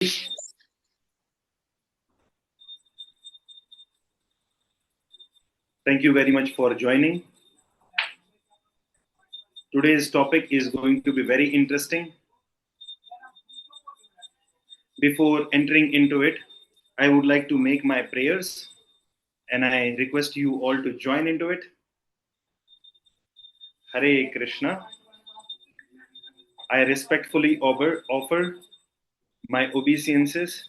Thank you very much for joining. Today's topic is going to be very interesting. Before entering into it, I would like to make my prayers and I request you all to join into it. Hare Krishna. I respectfully offer my obeisances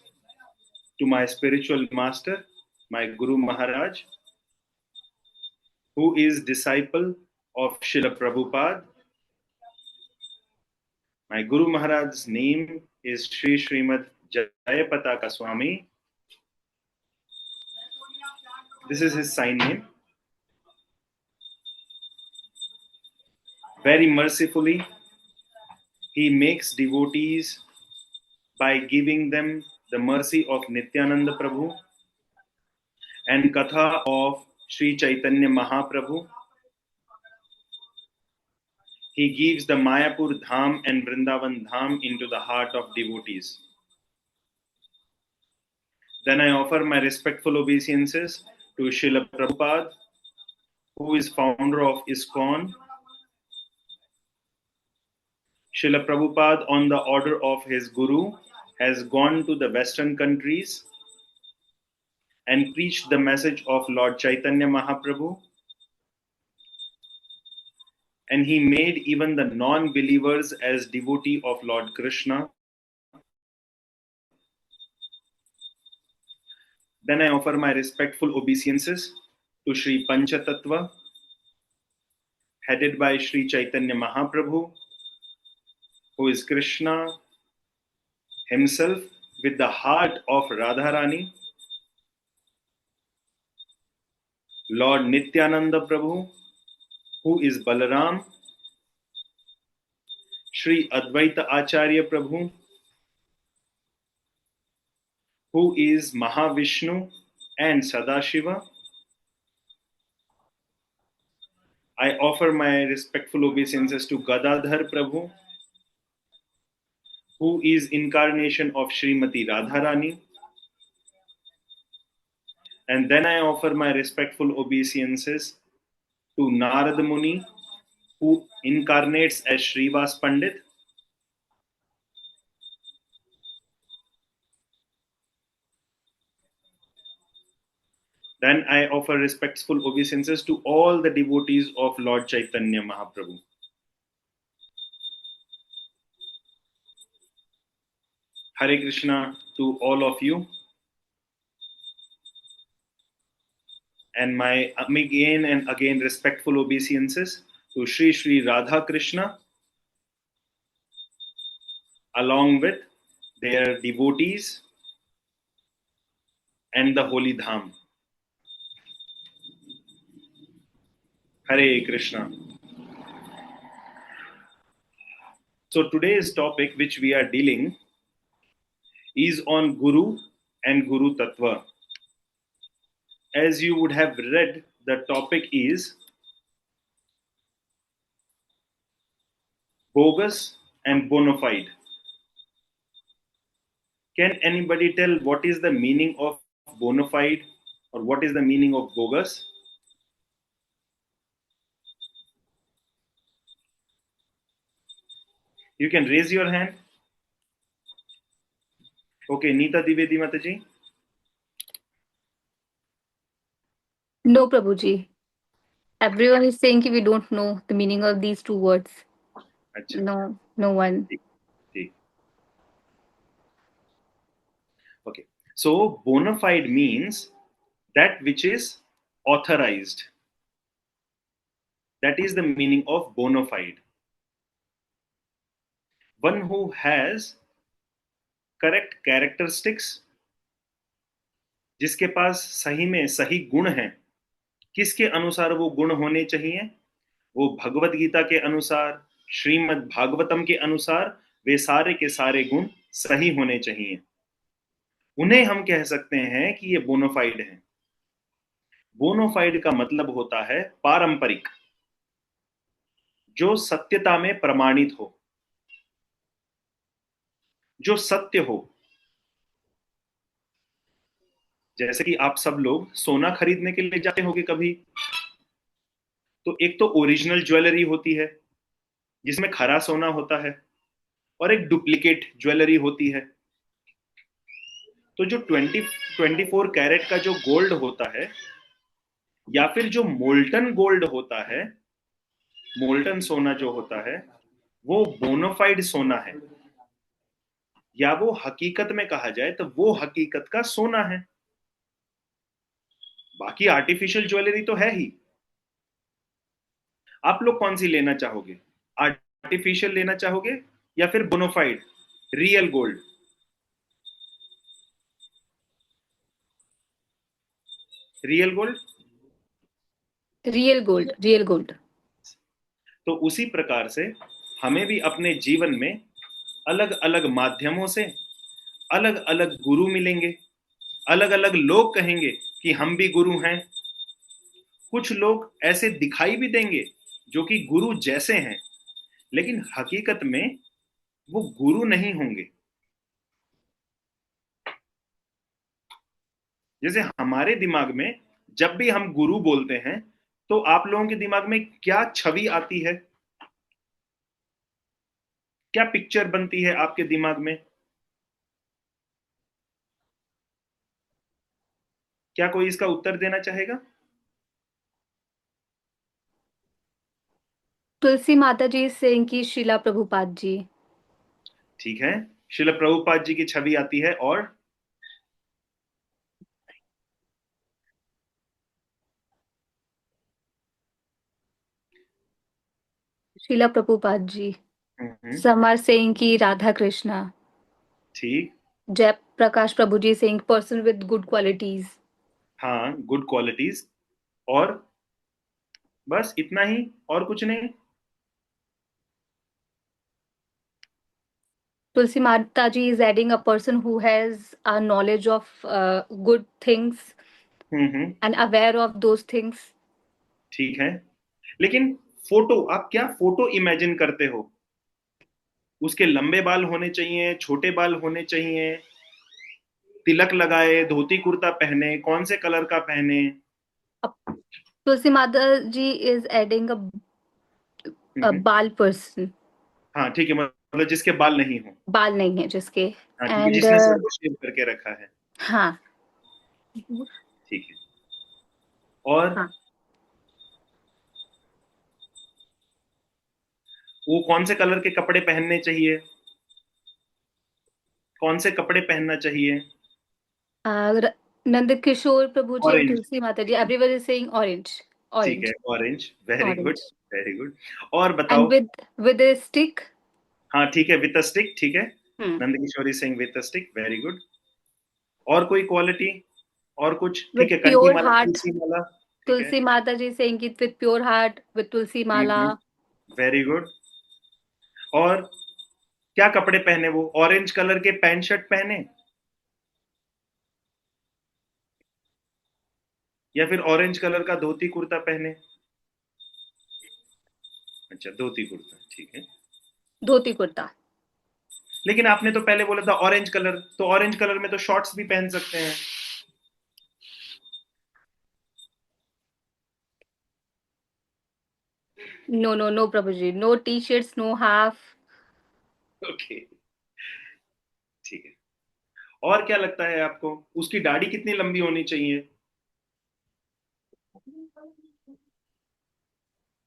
to my spiritual master, my Guru Maharaj, who is disciple of Srila Prabhupada. My Guru Maharaj's name is Sri Srimad Jayapataka Swami. This is his sign name. Very mercifully, he makes devotees by giving them the mercy of Nityananda Prabhu and Katha of Sri Chaitanya Mahaprabhu. He gives the Mayapur Dham and Vrindavan Dham into the heart of devotees. Then I offer my respectful obeisances to Srila Prabhupada, who is founder of ISKCON. Srila Prabhupada, on the order of his Guru, has gone to the Western countries and preached the message of Lord Chaitanya Mahaprabhu. And he made even the non-believers as devotee of Lord Krishna. Then I offer my respectful obeisances to Sri Panchatattva, headed by Sri Chaitanya Mahaprabhu, who is Krishna himself with the heart of Radharani, Lord Nityananda Prabhu, who is Balaram, Sri Advaita Acharya Prabhu, who is Mahavishnu and Sadashiva. I offer my respectful obeisances to Gadadhar Prabhu, who is incarnation of Srimati Radharani. And then I offer my respectful obeisances to Narad Muni, who incarnates as Srivas Pandit. Then I offer respectful obeisances to all the devotees of Lord Chaitanya Mahaprabhu. Hare Krishna to all of you. And my again and again respectful obeisances to Sri Sri Radha Krishna, along with their devotees and the holy Dham. Hare Krishna. So today's topic which we are dealing is on Guru and Guru Tattva. As you would have read, the topic is bogus and bona fide. Can anybody tell what is the meaning of bona fide or what is the meaning of bogus? You can raise your hand. Okay, Neeta Divedi Mataji. No, Prabhuji. Everyone is saying that we don't know the meaning of these two words. Achha. No one. Okay, so bona fide means that which is authorized. That is the meaning of bona fide. One who has correct characteristics, जिसके पास सही में सही गुण हैं. किसके अनुसार वो गुण होने चाहिए? वो भगवत गीता के अनुसार, श्रीमद् भागवतम के अनुसार वे सारे के सारे गुण सही होने चाहिए. उन्हें हम कह सकते हैं कि ये बोनाफाइड हैं. बोनाफाइड का मतलब होता है पारंपरिक, जो सत्यता में प्रमाणित हो, जो सत्य हो, जैसे कि आप सब लोग सोना खरीदने के लिए जाते होंगे कभी, तो एक तो ओरिजिनल ज्वेलरी होती है जिसमें खरा सोना होता है, और एक डुप्लीकेट ज्वेलरी होती है। तो जो 24 कैरेट का जो गोल्ड होता है, या फिर जो मोल्टन गोल्ड होता है, मोल्टन सोना जो होता है, वो बोनाफाइड सोना है, या वो हकीकत में कहा जाए तो वो हकीकत का सोना है। बाकी आर्टिफिशियल ज्वेलरी तो है ही। आप लोग कौन सी लेना चाहोगे? आर्टिफिशियल लेना चाहोगे या फिर bonafide real gold? Real gold. Real gold, real gold. तो उसी प्रकार से हमें भी अपने जीवन में अलग अलग माध्यमों से अलग अलग गुरु मिलेंगे, अलग अलग लोग कहेंगे कि हम भी गुरु हैं। कुछ लोग ऐसे दिखाई भी देंगे जो कि गुरु जैसे हैं, लेकिन हकीकत में वो गुरु नहीं होंगे। जैसे हमारे दिमाग में जब भी हम गुरु बोलते हैं, तो आप लोगों के दिमाग में क्या छवि आती है? क्या पिक्चर बनती है आपके दिमाग में? क्या कोई इसका उत्तर देना चाहेगा? तुलसी माता जी सिंह की शिला प्रभुपाद जी। ठीक है, शिल प्रभुपाद जी की छवि आती है। और शिला प्रभुपाद जी। हम्म, समर सिंह की राधा कृष्णा। ठीक। जय प्रकाश प्रभु जी सिंह पर्सन विद गुड क्वालिटीज। हाँ, गुड क्वालिटीज। और बस इतना ही, और कुछ नहीं? Tulsi Mataji is adding a person who has a knowledge of good things hmm, and aware of those things. ठीक है। लेकिन फोटो, आप क्या फोटो इमेजिन करते हो? उसके लंबे बाल होने चाहिए, छोटे बाल होने चाहिए, तिलक लगाए, धोती कुर्ता पहने, कौन से कलर का पहने? Uh, Tulsi Mataji is adding a hmm, bal person. हाँ ठीक है, मतलब जिसके बाल नहीं हो। बाल नहीं है जिसके। हाँ ठीक है, एंड जिसने सर को शेव करके रखा है। हाँ। ठीक है। और हाँ। वो कौन से कलर के कपड़े पहनने चाहिए? कौन से कपड़े पहनना चाहिए? नंद किशोर प्रभु जी एंड ऑरेंज। तुलसी माता जी, everyone is saying orange. ठीक है, Orange. Orange, very good. Orange. Very good. और And बताओ। with a stick. हाँ ठीक है, विथ अ स्टिक, ठीक है। Hmm. Nand Kishori Singh with a stick, very good. और कोई क्वालिटी? और कुछ? ठीक With है, कंठी pure माला, heart. तुलसी माला। ठीक है। Tulsi Mata ji saying it with pure heart, with Tulsi Mala. Very good. और क्या कपड़े पहने वो? ऑरेंज कलर के पैंट शर्ट पहने, या फिर ऑरेंज कलर का धोती कुर्ता पहने? अच्छा, धोती कुर्ता, ठीक है। धोती कुर्ता। लेकिन आपने तो पहले बोला था ऑरेंज कलर, तो ऑरेंज कलर में तो शॉर्ट्स भी पहन सकते हैं। No, no, no, Prabhuji. No t-shirts, no half. Okay, ठीक है। और क्या लगता है आपको, उसकी दाढ़ी कितनी लंबी होनी चाहिए?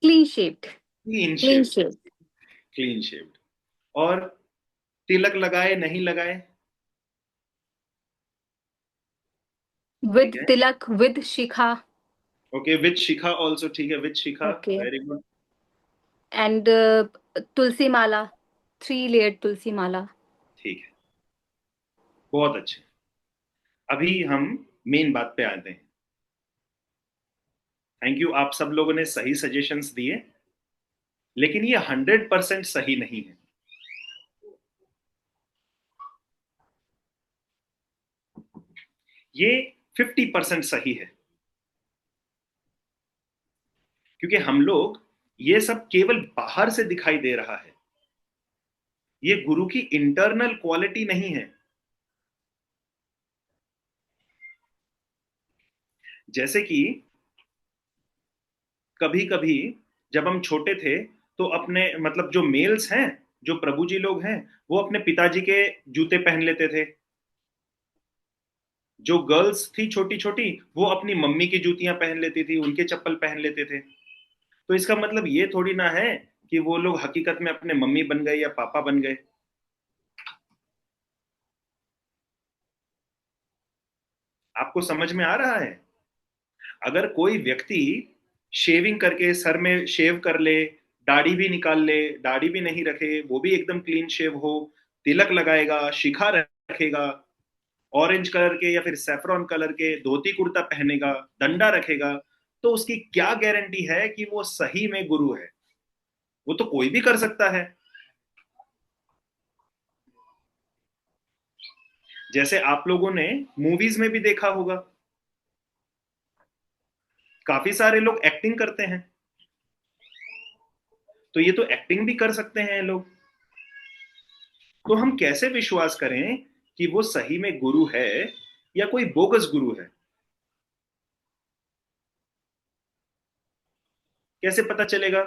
Clean shaved. Clean Clean shaved. shaved. Clean shaved. और तिलक लगाए नहीं लगाए? ठीक With है। tilak, with shikha. Okay, with Shikha also, ठीक है, with Shikha, Okay. Very good. And tulsi mala. 3-layered tulsi mala. ठीक है, बहुत अच्छे। अभी हम मेन बात पे आते हैं। थैंक यू, आप सब लोगों ने सही सजेशंस दिए, लेकिन ये 100% सही नहीं है। ये 50% सही है, क्योंकि हम लोग, ये सब केवल बाहर से दिखाई दे रहा है, ये गुरु की इंटरनल क्वालिटी नहीं है। जैसे कि कभी कभी जब हम छोटे थे तो अपने मतलब जो मेल्स हैं, जो प्रभु जी लोग हैं, वो अपने पिताजी के जूते पहन लेते थे। जो गर्ल्स थी छोटी छोटी, वो अपनी मम्मी की जूतियां पहन लेती थी, उनके चप्पल पहन लेते थे। तो इसका मतलब ये थोड़ी ना है कि वो लोग हकीकत में अपने मम्मी बन गए या पापा बन गए। आपको समझ में आ रहा है? अगर कोई व्यक्ति शेविंग करके सर में शेव कर ले, दाढ़ी भी निकाल ले, दाढ़ी भी नहीं रखे, वो भी एकदम क्लीन शेव हो, तिलक लगाएगा, शिखा रखेगा, ऑरेंज कलर के या फिर सेफ्रॉन कलर के धोती कुर्ता पहनेगा, डंडा रखेगा, तो उसकी क्या गारंटी है कि वो सही में गुरु है? वो तो कोई भी कर सकता है। जैसे आप लोगों ने मूवीज में भी देखा होगा, काफी सारे लोग एक्टिंग करते हैं, तो ये तो एक्टिंग भी कर सकते हैं लोग। तो हम कैसे विश्वास करें कि वो सही में गुरु है या कोई बोगस गुरु है? कैसे पता चलेगा?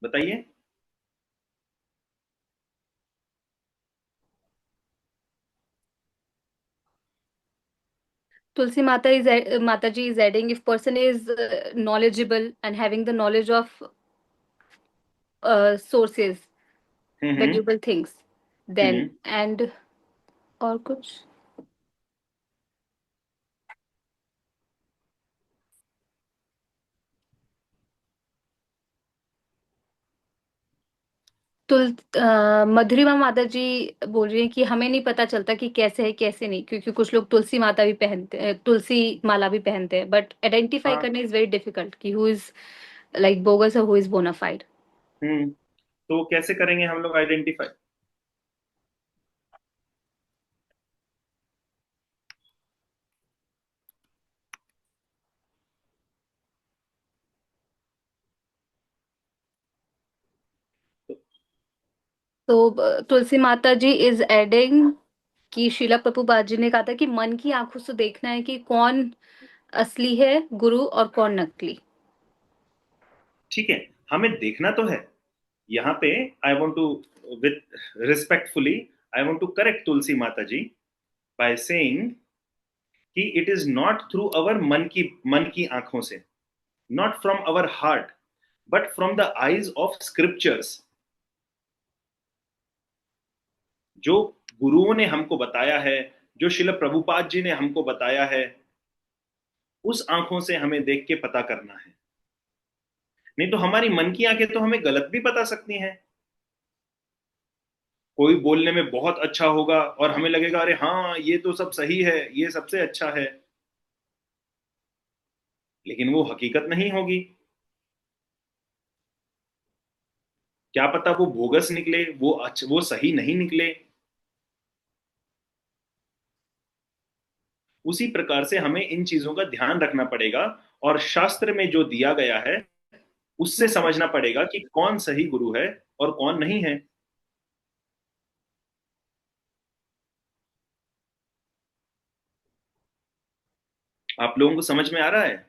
बताइए। Tulsi Mataji is adding, if person is knowledgeable and having the knowledge of sources, hmm. valuable things, then hmm. and और कुछ। मधुरिमा माता जी बोल रही है कि हमें नहीं पता चलता कि कैसे है कैसे नहीं, क्योंकि कुछ लोग तुलसी माता भी पहनते तुलसी माला भी पहनते हैं, बट आइडेंटिफाई हाँ। करना इज वेरी डिफिकल्ट कि हु इज लाइक बोगस और हु इज बोनाफाइड। हम्म। तो कैसे करेंगे हम लोग आइडेंटिफाई? तो तुलसी माता जी इज एडिंग कि शिला प्रभुपाद जी ने कहा था कि मन की आंखों से देखना है कि कौन असली है गुरु और कौन नकली। ठीक है, हमें देखना तो है। यहाँ पे I want to, with respectfully, I want to correct Tulsi माता जी बाय सेइंग कि it is not through our मन की आंखों से, not from our heart, but from the eyes of scriptures. जो गुरुओं ने हमको बताया है, जो शिल प्रभुपाद जी ने हमको बताया है, उस आंखों से हमें देख के पता करना है। नहीं तो हमारी मन की आंखें तो हमें गलत भी बता सकती हैं। कोई बोलने में बहुत अच्छा होगा और हमें लगेगा अरे हाँ ये तो सब सही है, ये सबसे अच्छा है, लेकिन वो हकीकत नहीं होगी। क्या पता वो बोगस निकले, वो सही नहीं निकले। उसी प्रकार से हमें इन चीजों का ध्यान रखना पड़ेगा, और शास्त्र में जो दिया गया है उससे समझना पड़ेगा कि कौन सही गुरु है और कौन नहीं है। आप लोगों को समझ में आ रहा है?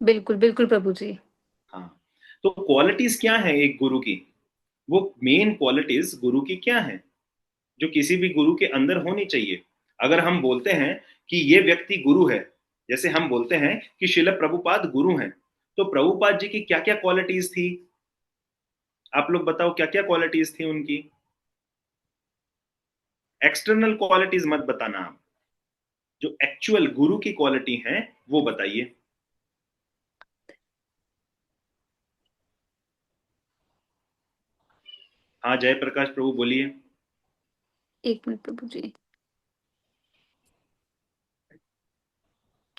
बिल्कुल बिल्कुल प्रभु जी। हाँ। तो क्वालिटीज क्या है एक गुरु की? वो मेन क्वालिटीज गुरु की क्या है जो किसी भी गुरु के अंदर होनी चाहिए? अगर हम बोलते हैं कि ये व्यक्ति गुरु है, जैसे हम बोलते हैं कि शिल प्रभुपाद गुरु हैं, तो प्रभुपाद जी की क्या क्या क्वालिटीज थी? आप लोग बताओ क्या क्या क्वालिटीज थी उनकी। एक्सटर्नल क्वालिटीज मत बताना आप, जो एक्चुअल गुरु की क्वालिटी है वो बताइए। हाँ, जयप्रकाश प्रभु बोलिए। एक मिनट प्रभु जी।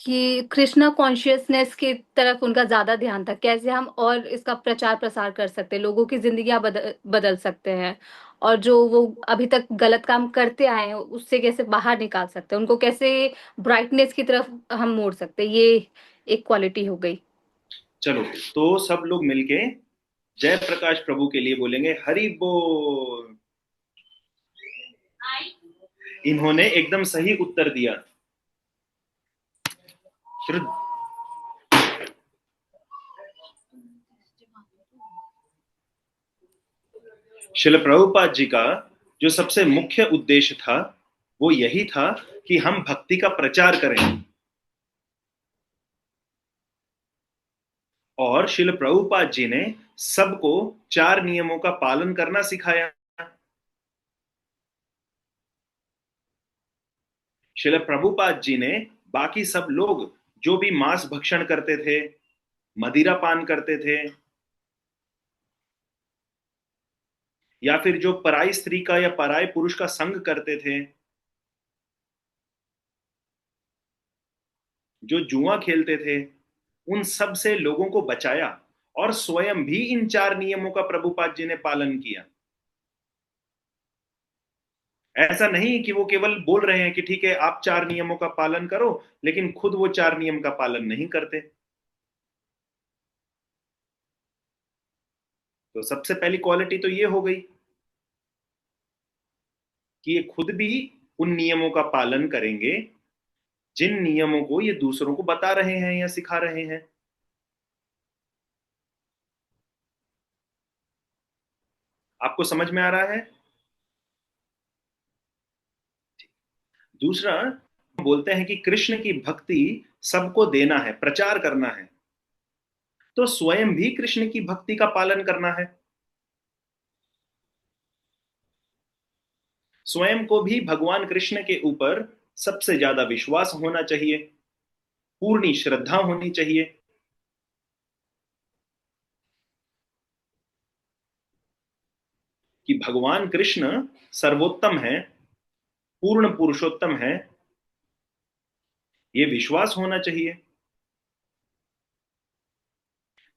कि कृष्णा कॉन्शियसनेस की तरफ उनका ज़्यादा ध्यान था। कैसे हम और इसका प्रचार-प्रसार कर सकते हैं, लोगों की ज़िंदगियाँ बदल सकते हैं और जो वो अभी तक गलत काम करते आए हैं, उससे कैसे बाहर निकाल सकते हैं, उनको कैसे ब्राइटनेस की तरफ हम मोड़ सकते हैं, ये एक क्वालिटी हो गई। चलो, तो सब लोग मिलके जय प्रकाश प्रभु के लिए बोलेंगे हरि बोल। इन्होंने एकदम सही उत्तर दिया। फिर शिल प्रभुपाद जी का जो सबसे मुख्य उद्देश्य था वो यही था कि हम भक्ति का प्रचार करें। और शिल प्रभुपाद जी ने सबको 4 नियमों का पालन करना सिखाया। शिल प्रभुपाद जी ने बाकी सब लोग जो भी मांस भक्षण करते थे, मदिरा पान करते थे, या फिर जो पराई स्त्री का या पराई पुरुष का संग करते थे, जो जुआ खेलते थे, उन सब से लोगों को बचाया। और स्वयं भी इन 4 नियमों का प्रभुपाद जी ने पालन किया। ऐसा नहीं कि वो केवल बोल रहे हैं कि ठीक है आप 4 नियमों का पालन करो, लेकिन खुद वो 4 नियम का पालन नहीं करते। तो सबसे पहली क्वालिटी तो ये हो गई कि ये खुद भी उन नियमों का पालन करेंगे जिन नियमों को ये दूसरों को बता रहे हैं या सिखा रहे हैं। आपको समझ में आ रहा है? दूसरा, बोलते हैं कि कृष्ण की भक्ति सबको देना है, प्रचार करना है, तो स्वयं भी कृष्ण की भक्ति का पालन करना है। स्वयं को भी भगवान कृष्ण के ऊपर सबसे ज्यादा विश्वास होना चाहिए, पूर्णी श्रद्धा होनी चाहिए। कि भगवान कृष्ण सर्वोत्तम है, पूर्ण पुरुषोत्तम है, ये विश्वास होना चाहिए।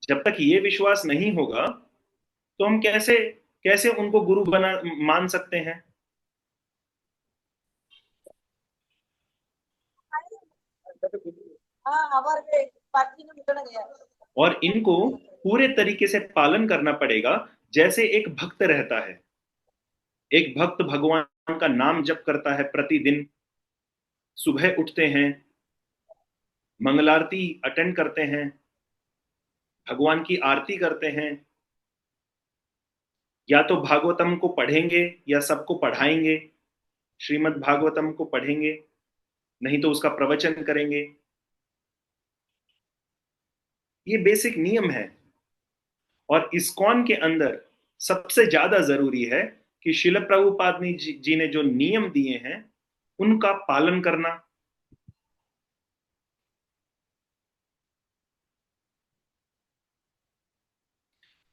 जब तक ये विश्वास नहीं होगा तो हम कैसे कैसे उनको गुरु बना मान सकते हैं? और इनको पूरे तरीके से पालन करना पड़ेगा, जैसे एक भक्त रहता है। एक भक्त भगवान का नाम जप करता है प्रतिदिन, सुबह उठते हैं, मंगलारती अटेंड करते हैं, भगवान की आरती करते हैं, या तो भागवतम को पढ़ेंगे या सबको पढ़ाएंगे। श्रीमद् भागवतम को पढ़ेंगे, नहीं तो उसका प्रवचन करेंगे। ये बेसिक नियम है। और इस्कॉन के अंदर सबसे ज्यादा जरूरी है कि शिल प्रभुपाद जी ने जो नियम दिए हैं उनका पालन करना।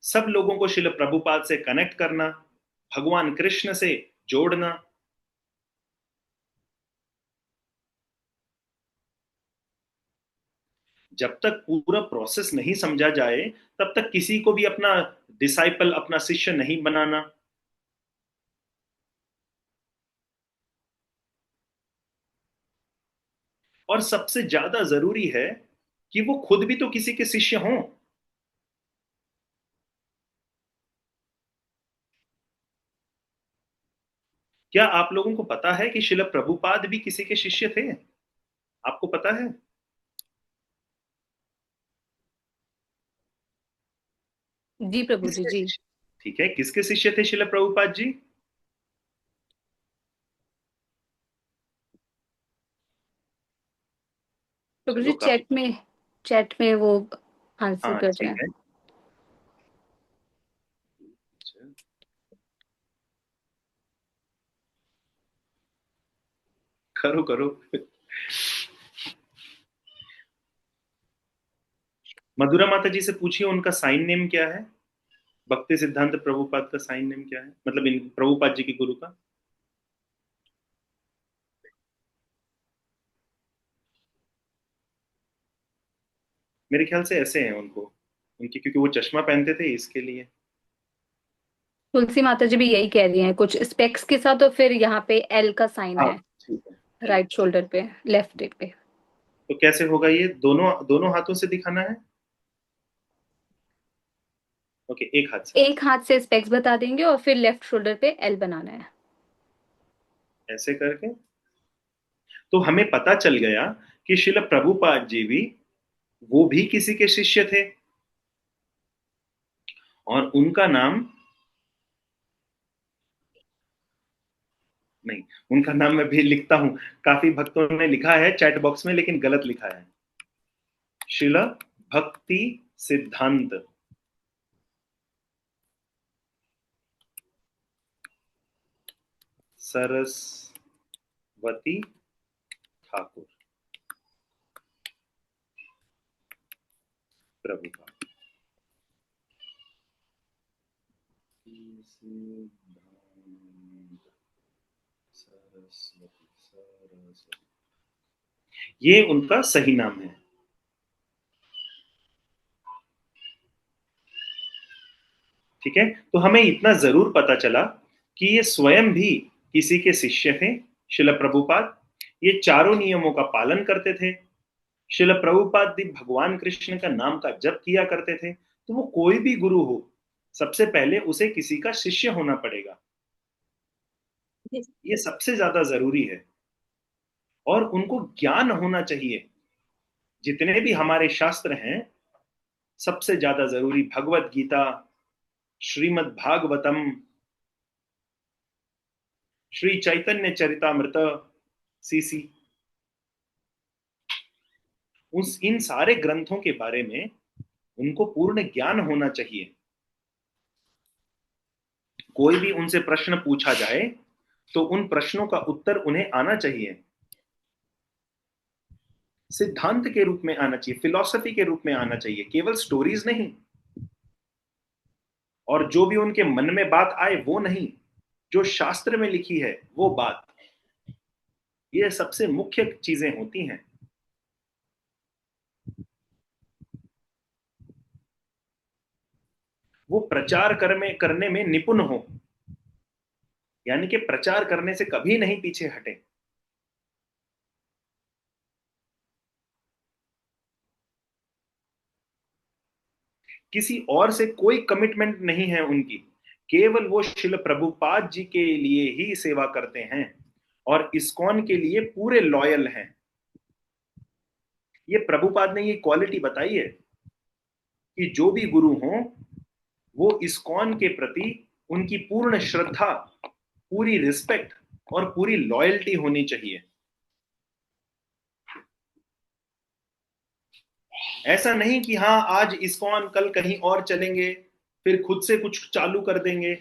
सब लोगों को शिल प्रभुपाद से कनेक्ट करना, भगवान कृष्ण से जोड़ना। जब तक पूरा प्रोसेस नहीं समझा जाए तब तक किसी को भी अपना डिसाइपल, अपना शिष्य नहीं बनाना। और सबसे ज्यादा जरूरी है कि वो खुद भी तो किसी के शिष्य हों। क्या आप लोगों को पता है कि शिल प्रभुपाद भी किसी के शिष्य थे? आपको पता है? जी प्रभु जी, किसके जी। शिष्य? ठीक है, किसके शिष्य थे शिल प्रभुपाद जी? प्रभु जी चलो, काफी। चैट में वो आंसर हाँ, कर रहे ठीक हैं। है। अच्छा, करो करो। मधुरा माता जी से पूछिए उनका साइन नेम क्या है। भक्ति सिद्धांत प्रभुपाद का साइन नेम क्या है, मतलब इन प्रभुपाद जी के गुरु का। मेरे ख्याल से ऐसे हैं उनको, उनकी, क्योंकि वो चश्मा पहनते थे इसके लिए। तुलसी माता जी भी यही कह रही हैं, कुछ स्पेक्स के साथ, और फिर यहाँ पे एल का साइन हाँ है ठीक है। राइट शोल्डर पे, लेफ्ट हिप पे। तो कैसे होगा ये, दोनों दोनों हाथों से दिखाना है? ओके, एक हाथ से। एक हाथ से स्पेक्स बता देंगे और फिर लेफ्ट शोल्डर पे एल बनाना है। ऐसे करके तो हमें पता चल गया कि शिल प्रभुपाद जी भी, वो भी किसी के शिष्य थे, और उनका नाम, नहीं, उनका नाम मैं भी लिखता हूं, काफी भक्तों ने लिखा है चैट बॉक्स में, लेकिन गलत लिखा है। शिल भक्ति सिद्धांत सरस्वती ठाकुर प्रभुपाद। सरस्वती सरस्वती, ये उनका सही नाम है। ठीक है, तो हमें इतना जरूर पता चला कि ये स्वयं भी किसी के शिष्य थे, शिल प्रभुपाद। ये चारों नियमों का पालन करते थे। शिल प्रभुपाद भी भगवान कृष्ण का नाम का जप किया करते थे। तो वो कोई भी गुरु हो, सबसे पहले उसे किसी का शिष्य होना पड़ेगा, ये सबसे ज्यादा जरूरी है। और उनको ज्ञान होना चाहिए। जितने भी हमारे शास्त्र हैं, सबसे ज्यादा जरूरी भगवत गीता, श्रीमद् भागवतम, श्री चैतन्य चरितामृत, सीसी, उस इन सारे ग्रंथों के बारे में उनको पूर्ण ज्ञान होना चाहिए। कोई भी उनसे प्रश्न पूछा जाए तो उन प्रश्नों का उत्तर उन्हें आना चाहिए, सिद्धांत के रूप में आना चाहिए, फिलॉसफी के रूप में आना चाहिए, केवल स्टोरीज नहीं। और जो भी उनके मन में बात आए वो नहीं, जो शास्त्र में लिखी है वो बात, ये सबसे मुख्य चीजें होती हैं। वो प्रचार करने में निपुण हो, यानी कि प्रचार करने से कभी नहीं पीछे हटे। किसी और से कोई कमिटमेंट नहीं है उनकी, केवल वो शिल प्रभुपाद जी के लिए ही सेवा करते हैं, और इस्कॉन के लिए पूरे लॉयल हैं। ये प्रभुपाद ने ये क्वालिटी बताई है कि जो भी गुरु हों, वो इस्कॉन के प्रति उनकी पूर्ण श्रद्धा, पूरी रिस्पेक्ट और पूरी लॉयल्टी होनी चाहिए। ऐसा नहीं कि हाँ आज इस्कॉन, कल कहीं और चलेंगे, फिर खुद से कुछ चालू कर देंगे।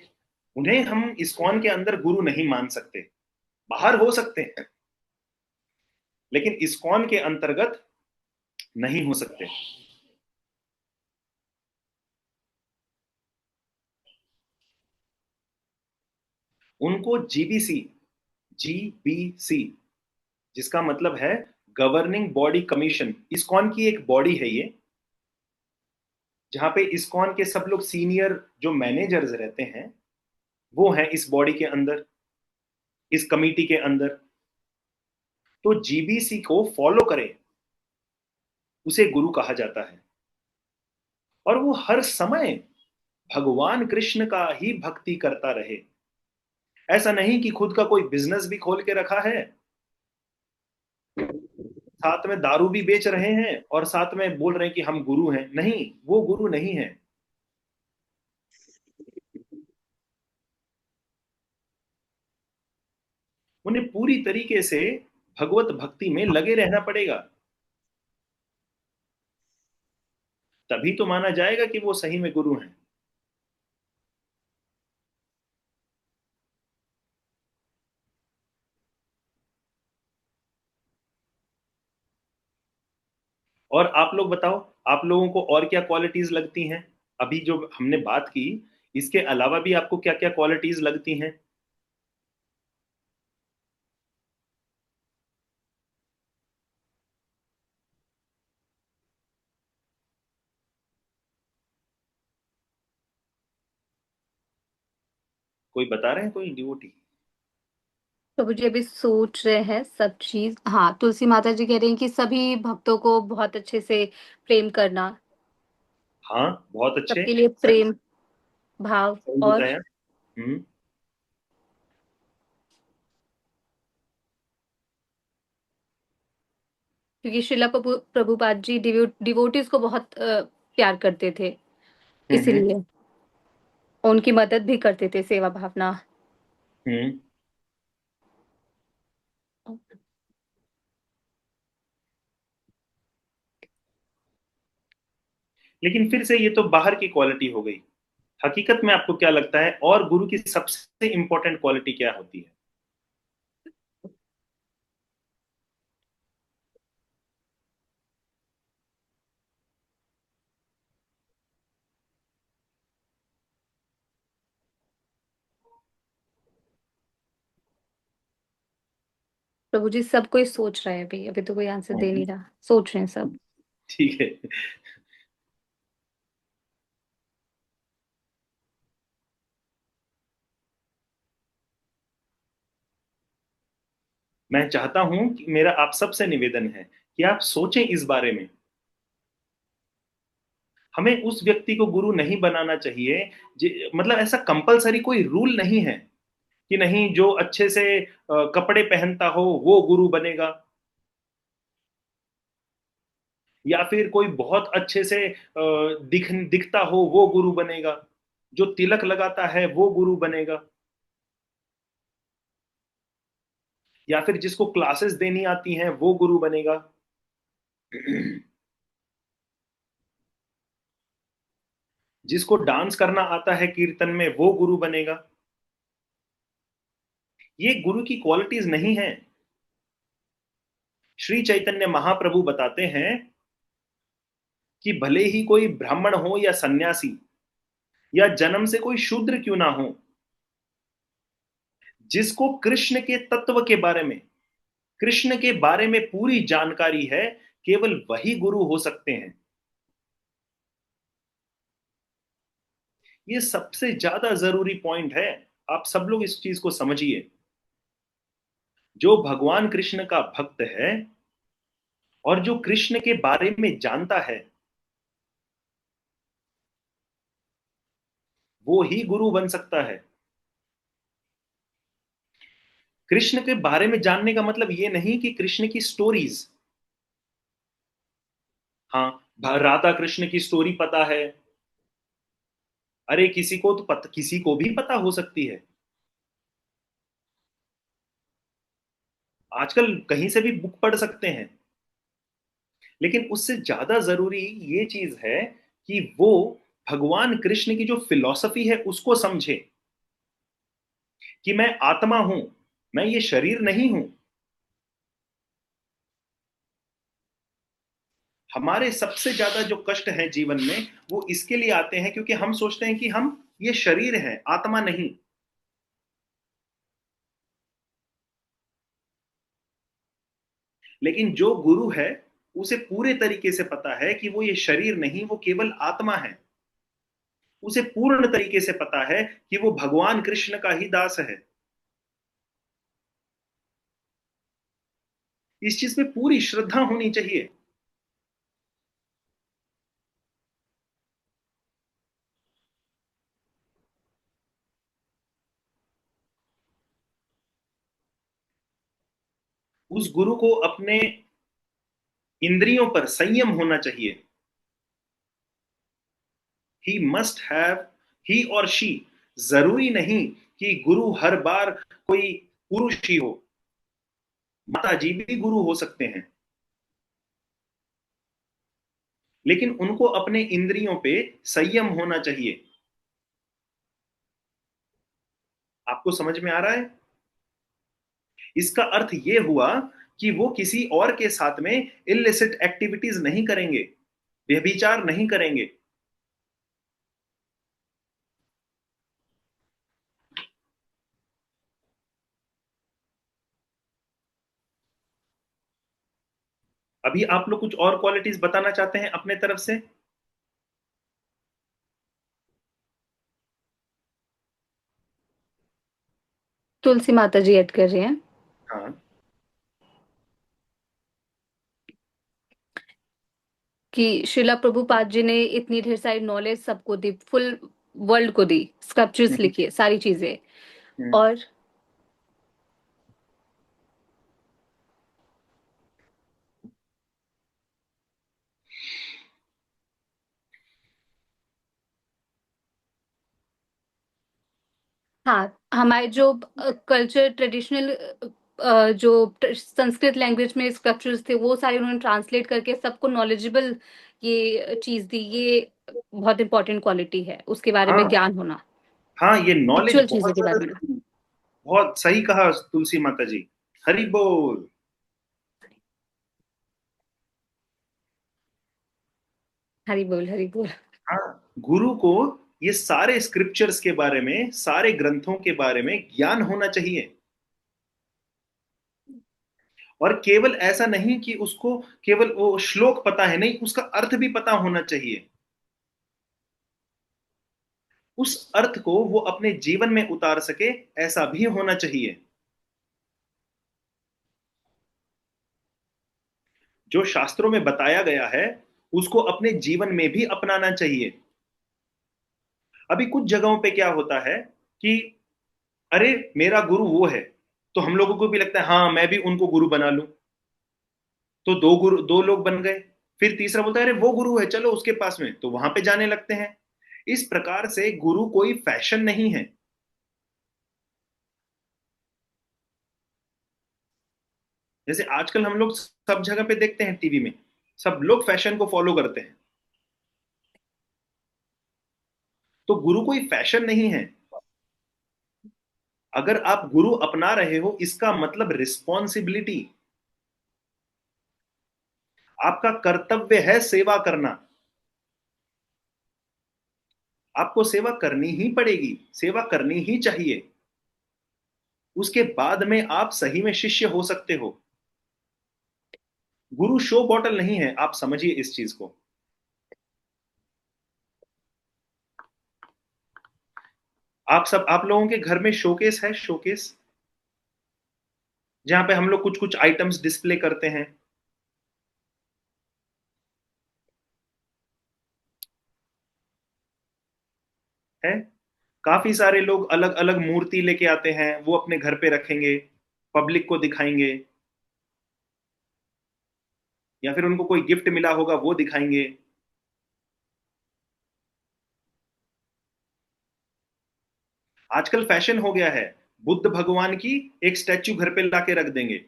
उन्हें हम इस्कॉन के अंदर गुरु नहीं मान सकते, बाहर हो सकते हैं, लेकिन इस्कॉन के अंतर्गत नहीं हो सकते। उनको जीबीसी, जीबीसी, जिसका मतलब है गवर्निंग बॉडी कमीशन, इस्कॉन की एक बॉडी है ये, जहां पे इस्कॉन के सब लोग सीनियर जो मैनेजर्स रहते हैं, वो हैं इस बॉडी के अंदर, इस कमिटी के अंदर। तो जीबीसी को फॉलो करे, उसे गुरु कहा जाता है। और वो हर समय भगवान कृष्ण का ही भक्ति करता रहे। ऐसा नहीं कि खुद का कोई बिजनेस भी खोल के रखा है, साथ में दारू भी बेच रहे हैं और साथ में बोल रहे हैं कि हम गुरु हैं। नहीं, वो गुरु नहीं है। उन्हें पूरी तरीके से भगवत भक्ति में लगे रहना पड़ेगा, तभी तो माना जाएगा कि वो सही में गुरु हैं। और आप लोग बताओ, आप लोगों को और क्या क्वालिटीज लगती हैं? अभी जो हमने बात की, इसके अलावा भी आपको क्या क्या क्वालिटीज लगती हैं? कोई बता रहे हैं, कोई डिवोटी? प्रभु जी अभी सोच रहे हैं सब चीज। हाँ, तुलसी माता जी कह रही हैं कि सभी भक्तों को बहुत अच्छे से प्रेम करना, हाँ, बहुत अच्छे। सबके लिए सही, प्रेम भाव। सही और बताया। हम्म। क्योंकि श्रीला प्रभुपाद जी डिवोटीज को बहुत प्यार करते थे, हम्म। इसीलिए उनकी मदद भी करते थे, सेवा भावना। हम्म। लेकिन फिर से ये तो बाहर की क्वालिटी हो गई। हकीकत में आपको क्या लगता है, और गुरु की सबसे इंपॉर्टेंट क्वालिटी क्या होती है? प्रभु जी सब कोई सोच रहे हैं, अभी अभी तो कोई आंसर दे हम्म। नहीं रहा, सोच रहे हैं सब। ठीक है। मैं चाहता हूं कि मेरा आप सबसे निवेदन है कि आप सोचें इस बारे में। हमें उस व्यक्ति को गुरु नहीं बनाना चाहिए, मतलब ऐसा कंपलसरी कोई रूल नहीं है कि नहीं, जो अच्छे से कपड़े पहनता हो वो गुरु बनेगा, या फिर कोई बहुत अच्छे से दिखता हो वो गुरु बनेगा, जो तिलक लगाता है वो गुरु बनेगा, या फिर जिसको क्लासेस देनी आती हैं वो गुरु बनेगा। जिसको डांस करना आता है कीर्तन में वो गुरु बनेगा। ये गुरु की क्वालिटीज नहीं है। श्री चैतन्य महाप्रभु बताते हैं कि भले ही कोई ब्राह्मण हो या सन्यासी, या जन्म से कोई शूद्र क्यों ना हो, जिसको कृष्ण के तत्व के बारे में, कृष्ण के बारे में पूरी जानकारी है, केवल वही गुरु हो सकते हैं। ये सबसे ज्यादा जरूरी पॉइंट है। आप सब लोग इस चीज को समझिए। जो भगवान कृष्ण का भक्त है और जो कृष्ण के बारे में जानता है, वो ही गुरु बन सकता है। कृष्ण के बारे में जानने का मतलब ये नहीं कि कृष्ण की स्टोरीज, हाँ, राधा कृष्ण की स्टोरी पता है। अरे किसी को तो किसी को भी पता हो सकती है। आजकल कहीं से भी बुक पढ़ सकते हैं। लेकिन उससे ज्यादा जरूरी ये चीज है कि वो भगवान कृष्ण की जो फिलॉसफी है उसको समझे, कि मैं आत्मा हूं, मैं ये शरीर नहीं हूं। हमारे सबसे ज्यादा जो कष्ट है जीवन में, वो इसके लिए आते हैं क्योंकि हम सोचते हैं कि हम ये शरीर हैं, आत्मा नहीं। लेकिन जो गुरु है, उसे पूरे तरीके से पता है कि वो ये शरीर नहीं, वो केवल आत्मा है। उसे पूर्ण तरीके से पता है कि वो भगवान कृष्ण का ही दास है। इस चीज में पूरी श्रद्धा होनी चाहिए। उस गुरु को अपने इंद्रियों पर संयम होना चाहिए। ही मस्ट हैव, ही और शी, जरूरी नहीं कि गुरु हर बार कोई पुरुष ही हो, माता जी भी गुरु हो सकते हैं। लेकिन उनको अपने इंद्रियों पे संयम होना चाहिए। आपको समझ में आ रहा है? इसका अर्थ ये हुआ कि वो किसी और के साथ में इलिसिट एक्टिविटीज नहीं करेंगे, व्यभिचार नहीं करेंगे। अभी आप लोग कुछ और क्वालिटीज बताना चाहते हैं अपने तरफ से? तुलसी माता जी ऐड कर रही हैं। हाँ। कि शिला प्रभुपाद जी ने इतनी ढेर सारी नॉलेज सबको दी, फुल वर्ल्ड को दी, स्क्रिप्चर्स हम्म, लिखी है, सारी चीजें। हम्म। और हाँ, हमारे जो कल्चर ट्रेडिशनल जो संस्कृत लैंग्वेज में स्क्रिप्चर्स थे वो सारे उन्होंने ट्रांसलेट करके सबको नॉलेजेबल ये चीज दी। ये बहुत इंपॉर्टेंट क्वालिटी है, उसके बारे में हाँ, ज्ञान होना, हाँ, ये नॉलेज एक्चुअल चीजों बहुत के ज्यादा बारे में। जरूरी है। बहुत सही कहा तुलसी माता जी। हरि बोल। हरी बोल, हरी बोल। हाँ, गुरु को ये सारे स्क्रिप्चर्स के बारे में, सारे ग्रंथों के बारे में ज्ञान होना चाहिए। और केवल ऐसा नहीं कि उसको केवल वो श्लोक पता है, नहीं, उसका अर्थ भी पता होना चाहिए। उस अर्थ को वो अपने जीवन में उतार सके, ऐसा भी होना चाहिए। जो शास्त्रों में बताया गया है उसको अपने जीवन में भी अपनाना चाहिए। अभी कुछ जगहों पे क्या होता है कि अरे मेरा गुरु वो है, तो हम लोगों को भी लगता है हाँ मैं भी उनको गुरु बना लूं। तो दो लोग बन गए। फिर तीसरा बोलता है अरे वो गुरु है, चलो उसके पास में, तो वहां पे जाने लगते हैं। इस प्रकार से गुरु कोई फैशन नहीं है। जैसे आजकल हम लोग सब जगह पे देखते हैं टीवी में, सब लोग फैशन को फॉलो करते हैं। तो गुरु कोई फैशन नहीं है। अगर आप गुरु अपना रहे हो इसका मतलब रिस्पॉन्सिबिलिटी। आपका कर्तव्य है सेवा करना। आपको सेवा करनी ही पड़ेगी, सेवा करनी ही चाहिए। उसके बाद में आप सही में शिष्य हो सकते हो। गुरु शो बॉटल नहीं है, आप समझिए इस चीज को। आप लोगों के घर में शोकेस है, शोकेस, जहां पे हम लोग कुछ कुछ आइटम्स डिस्प्ले करते हैं, है। काफी सारे लोग अलग अलग मूर्ति लेके आते हैं, वो अपने घर पे रखेंगे, पब्लिक को दिखाएंगे, या फिर उनको कोई गिफ्ट मिला होगा वो दिखाएंगे। आजकल फैशन हो गया है, बुद्ध भगवान की एक स्टैच्यू घर पे लाके रख देंगे।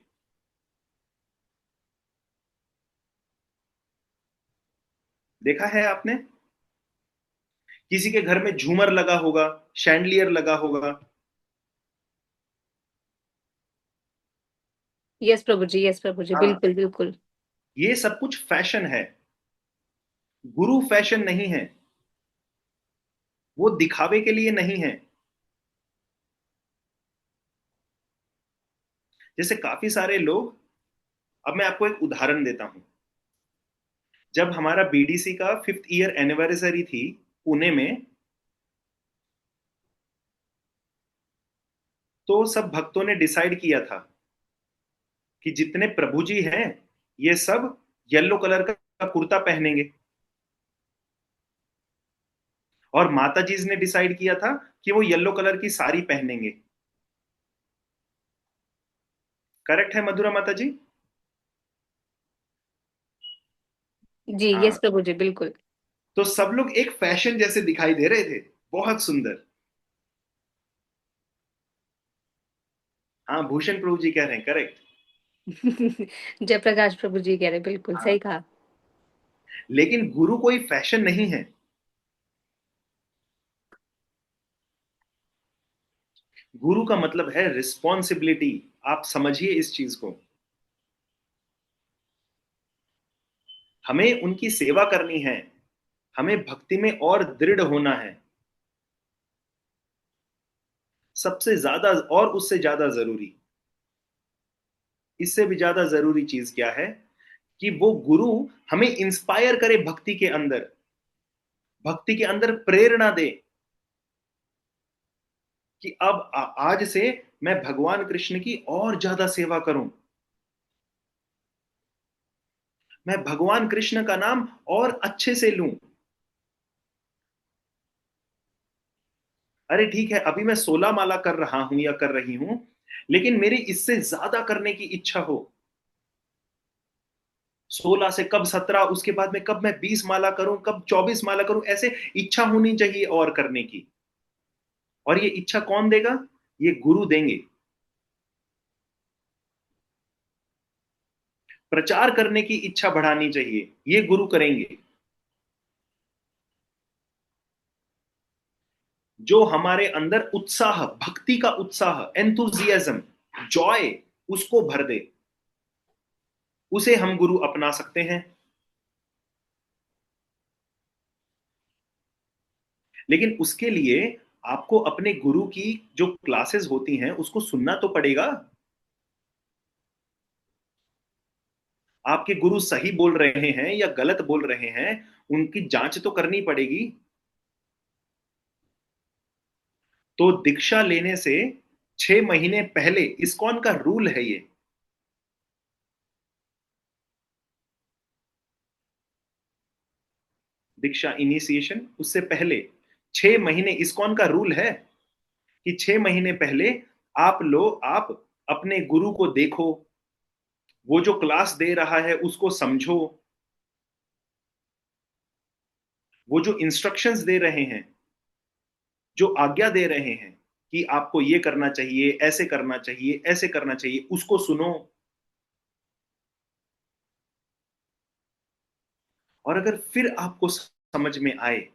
देखा है आपने? किसी के घर में झूमर लगा होगा, शैंडलियर लगा होगा। यस प्रभु जी, यस प्रभु जी, हाँ, बिल्कुल बिल्कुल। ये सब कुछ फैशन है। गुरु फैशन नहीं है, वो दिखावे के लिए नहीं है। जैसे काफी सारे लोग, अब मैं आपको एक उदाहरण देता हूं। जब हमारा बीडीसी का 5th ईयर एनिवर्सरी थी पुणे में, तो सब भक्तों ने डिसाइड किया था कि जितने प्रभु जी हैं ये सब येलो कलर का कुर्ता पहनेंगे। और माता जी ने डिसाइड किया था कि वो येलो कलर की साड़ी पहनेंगे। करेक्ट है मधुरा माता जी? जी, हाँ। यस प्रभु जी, बिल्कुल। तो सब लोग एक फैशन जैसे दिखाई दे रहे थे, बहुत सुंदर। हाँ, भूषण प्रभु जी कह रहे हैं, करेक्ट। जयप्रकाश प्रभु जी कह रहे, बिल्कुल हाँ, सही कहा। लेकिन गुरु कोई फैशन नहीं है। गुरु का मतलब है रिस्पॉन्सिबिलिटी। आप समझिए इस चीज को। हमें उनकी सेवा करनी है, हमें भक्ति में और दृढ़ होना है। सबसे ज्यादा और उससे ज्यादा जरूरी, इससे भी ज्यादा जरूरी चीज क्या है कि वो गुरु हमें इंस्पायर करे भक्ति के अंदर, भक्ति के अंदर प्रेरणा दे कि अब आज से मैं भगवान कृष्ण की और ज्यादा सेवा करूं, मैं भगवान कृष्ण का नाम और अच्छे से लूं। अरे ठीक है, अभी मैं 16 माला कर रहा हूं या कर रही हूं, लेकिन मेरी इससे ज्यादा करने की इच्छा हो। 16 से कब 17, उसके बाद में कब मैं 20 माला करूं, कब 24 माला करूं, ऐसे इच्छा होनी चाहिए और करने की। और ये इच्छा कौन देगा? ये गुरु देंगे। प्रचार करने की इच्छा बढ़ानी चाहिए, ये गुरु करेंगे। जो हमारे अंदर उत्साह, भक्ति का उत्साह, एंथुजियाज्म, जॉय, उसको भर दे, उसे हम गुरु अपना सकते हैं। लेकिन उसके लिए आपको अपने गुरु की जो क्लासेस होती हैं उसको सुनना तो पड़ेगा। आपके गुरु सही बोल रहे हैं या गलत बोल रहे हैं, उनकी जांच तो करनी पड़ेगी। तो दीक्षा लेने से 6 महीने पहले, इस्कॉन का रूल है ये, दीक्षा इनिशिएशन, उससे पहले 6 महीने, इस्कॉन का रूल है कि 6 महीने पहले आप अपने गुरु को देखो, वो जो क्लास दे रहा है उसको समझो, वो जो इंस्ट्रक्शंस दे रहे हैं, जो आज्ञा दे रहे हैं कि आपको ये करना चाहिए, ऐसे करना चाहिए, ऐसे करना चाहिए, उसको सुनो। और अगर फिर आपको समझ में आए,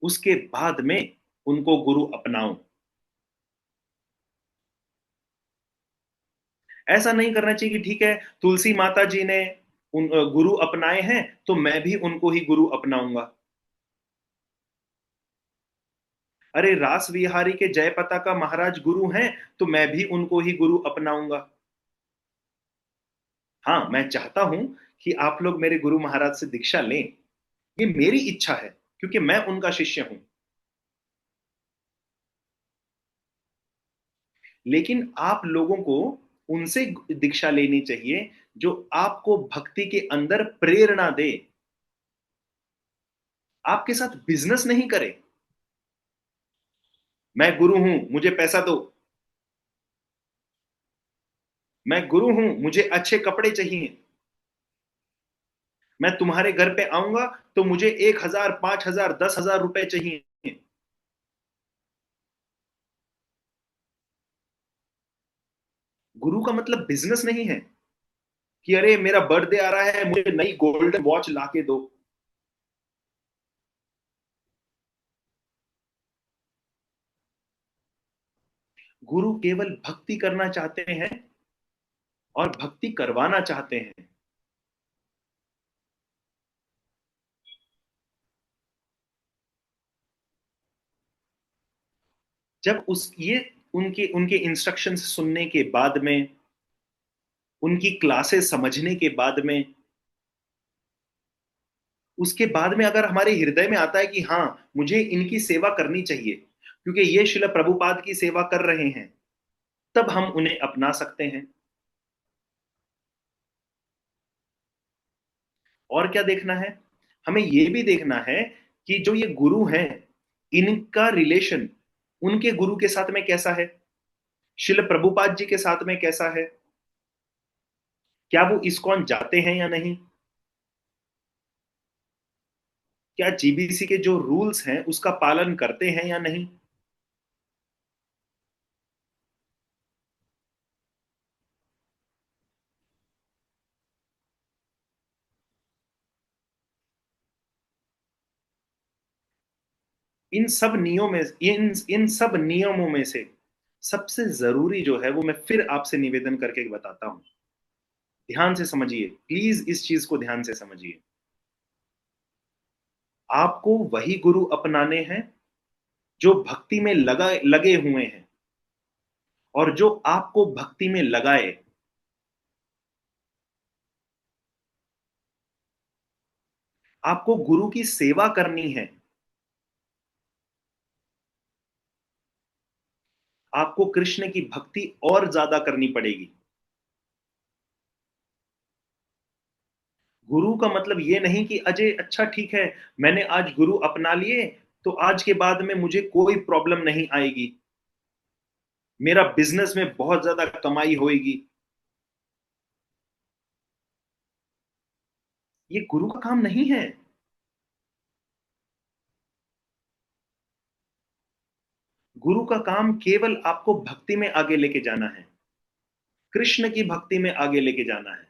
उसके बाद में उनको गुरु अपनाओ। ऐसा नहीं करना चाहिए कि ठीक है, तुलसी माता जी ने उन गुरु अपनाए हैं तो मैं भी उनको ही गुरु अपनाऊंगा। अरे रास विहारी के जयपता का महाराज गुरु हैं तो मैं भी उनको ही गुरु अपनाऊंगा। हाँ, मैं चाहता हूं कि आप लोग मेरे गुरु महाराज से दीक्षा लें, ये मेरी इच्छा है, क्योंकि मैं उनका शिष्य हूं। लेकिन आप लोगों को उनसे दीक्षा लेनी चाहिए जो आपको भक्ति के अंदर प्रेरणा दे, आपके साथ बिजनेस नहीं करे। मैं गुरु हूं, मुझे पैसा दो। मैं गुरु हूं, मुझे अच्छे कपड़े चाहिए। मैं तुम्हारे घर पे आऊंगा तो मुझे 1,000, 5,000, 10,000 रुपए चाहिए। गुरु का मतलब बिजनेस नहीं है कि अरे मेरा बर्थडे आ रहा है, मुझे नई गोल्डन वॉच लाके दो। गुरु केवल भक्ति करना चाहते हैं और भक्ति करवाना चाहते हैं। जब उस ये उनके उनके इंस्ट्रक्शंस सुनने के बाद में, उनकी क्लासेस समझने के बाद में, उसके बाद में अगर हमारे हृदय में आता है कि हाँ, मुझे इनकी सेवा करनी चाहिए क्योंकि ये शिल प्रभुपाद की सेवा कर रहे हैं, तब हम उन्हें अपना सकते हैं। और क्या देखना है? हमें यह भी देखना है कि जो ये गुरु हैं, इनका रिलेशन उनके गुरु के साथ में कैसा है, शिल प्रभुपाद जी के साथ में कैसा है, क्या वो इस्कॉन जाते हैं या नहीं, क्या जीबीसी के जो रूल्स हैं उसका पालन करते हैं या नहीं। इन सब नियमों में से सबसे जरूरी जो है वो मैं फिर आपसे निवेदन करके बताता हूं। ध्यान से समझिए, प्लीज इस चीज को ध्यान से समझिए। आपको वही गुरु अपनाने हैं जो भक्ति में लगे हुए हैं और जो आपको भक्ति में लगाए। आपको गुरु की सेवा करनी है। आपको कृष्ण की भक्ति और ज्यादा करनी पड़ेगी। गुरु का मतलब ये नहीं कि अजय अच्छा ठीक है, मैंने आज गुरु अपना लिए तो आज के बाद में मुझे कोई प्रॉब्लम नहीं आएगी, मेरा बिजनेस में बहुत ज्यादा कमाई होएगी। ये गुरु का काम नहीं है। गुरु का काम केवल आपको भक्ति में आगे लेके जाना है, कृष्ण की भक्ति में आगे लेके जाना है।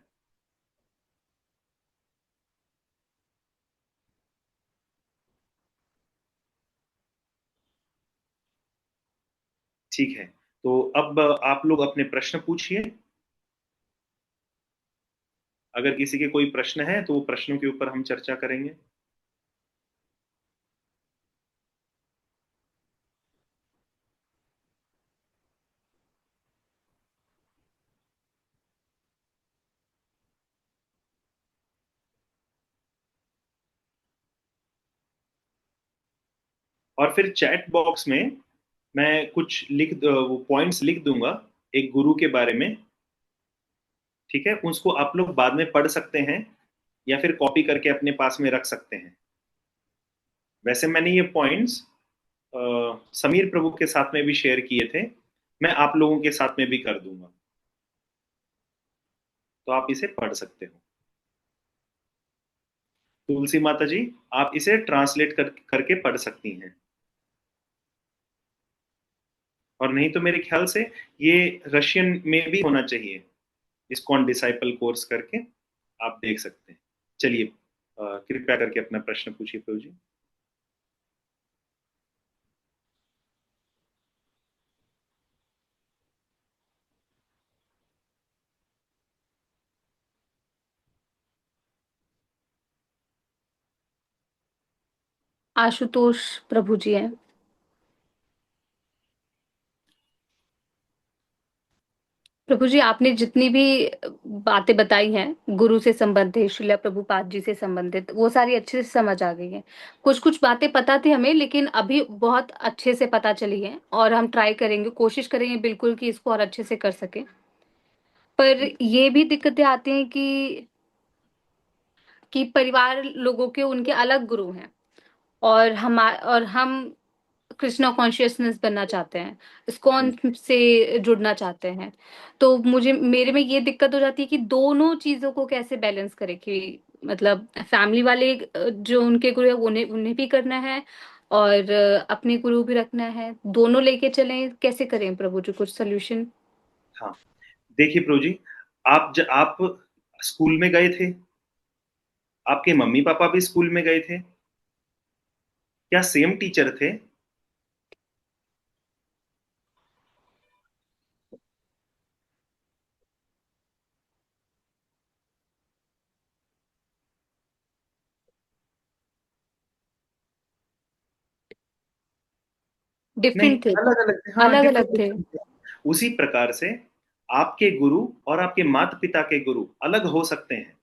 ठीक है, तो अब आप लोग अपने प्रश्न पूछिए। अगर किसी के कोई प्रश्न है तो वो प्रश्नों के ऊपर हम चर्चा करेंगे। और फिर चैट बॉक्स में मैं कुछ वो पॉइंट्स लिख दूंगा एक गुरु के बारे में। ठीक है, उसको आप लोग बाद में पढ़ सकते हैं या फिर कॉपी करके अपने पास में रख सकते हैं। वैसे मैंने ये पॉइंट्स समीर प्रभु के साथ में भी शेयर किए थे, मैं आप लोगों के साथ में भी कर दूंगा, तो आप इसे पढ़ सकते हो। तुलसी माता जी, आप इसे ट्रांसलेट करके पढ़ सकती हैं। और नहीं तो मेरे ख्याल से ये रशियन में भी होना चाहिए, इस्कॉन डिसाइपल कोर्स करके आप देख सकते हैं। चलिए, कृपया करके अपना प्रश्न पूछिए प्रभु जी। आशुतोष प्रभु जी हैं। प्रभु जी, आपने जितनी भी बातें बताई हैं गुरु से संबंधित, श्रीला प्रभुपाद जी से संबंधित, वो सारी अच्छे से समझ आ गई हैं। कुछ कुछ बातें पता थी हमें, लेकिन अभी बहुत अच्छे से पता चली हैं, और हम ट्राई करेंगे, कोशिश करेंगे बिल्कुल कि इसको और अच्छे से कर सके। पर ये भी दिक्कतें आती हैं कि परिवार लोगों के उनके अलग गुरु हैं, और हम कृष्णा कॉन्शियसनेस बनना चाहते हैं, इस्कॉन से जुड़ना चाहते हैं। तो मुझे मेरे में ये दिक्कत हो जाती है कि दोनों चीजों को कैसे बैलेंस करें, कि मतलब फैमिली वाले जो उनके गुरु है उन्हें उन्हें भी करना है, और अपने गुरु भी रखना है, दोनों लेके चलें, कैसे करें प्रभु जी, कुछ सोल्यूशन। हाँ, देखिए प्रभु जी, आप स्कूल में गए थे, आपके मम्मी पापा भी स्कूल में गए थे, क्या सेम टीचर थे? नहीं, डिफरेंट थे। अलग अलग थे, हाँ, अलग डिफरेंट अलग थे। डिफरेंट थे। उसी प्रकार से आपके गुरु और आपके माता पिता के गुरु अलग हो सकते हैं।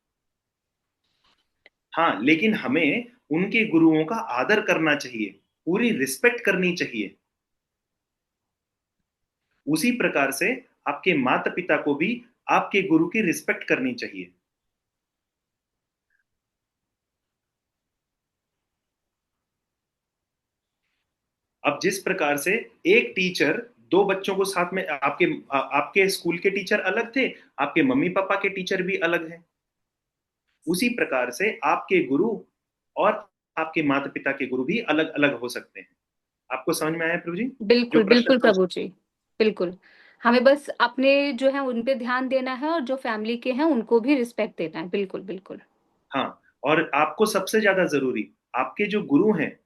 हाँ, लेकिन हमें उनके गुरुओं का आदर करना चाहिए, पूरी रिस्पेक्ट करनी चाहिए। उसी प्रकार से आपके माता पिता को भी आपके गुरु की रिस्पेक्ट करनी चाहिए। अब जिस प्रकार से एक टीचर दो बच्चों को साथ में, आपके स्कूल के टीचर अलग थे, आपके मम्मी पापा के टीचर भी अलग हैं, उसी प्रकार से आपके गुरु और आपके माता पिता के गुरु भी अलग अलग हो सकते हैं। आपको समझ में आया प्रभु जी, जो बिल्कुल प्रश्न बिल्कुल पूछ? प्रभु जी। बिल्कुल। हमें बस अपने जो है उन पे ध्यान देना है, और जो फैमिली के हैं उनको भी रिस्पेक्ट देना है। बिल्कुल बिल्कुल। हाँ, और आपको सबसे ज्यादा जरूरी, आपके जो गुरु हैं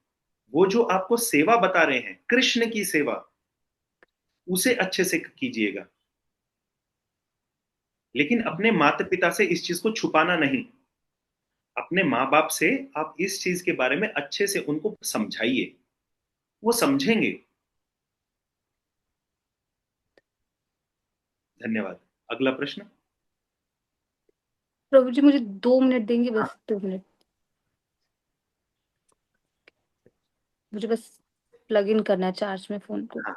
वो जो आपको सेवा बता रहे हैं, कृष्ण की सेवा, उसे अच्छे से कीजिएगा। लेकिन अपने माता पिता से इस चीज को छुपाना नहीं। अपने माँ बाप से आप इस चीज के बारे में अच्छे से उनको समझाइए, वो समझेंगे। धन्यवाद। अगला प्रश्न। प्रभु जी, मुझे 2 मिनट देंगे, हाँ, बस 2 मिनट। मुझे बस प्लग इन करना है चार्ज में फोन को। हाँ,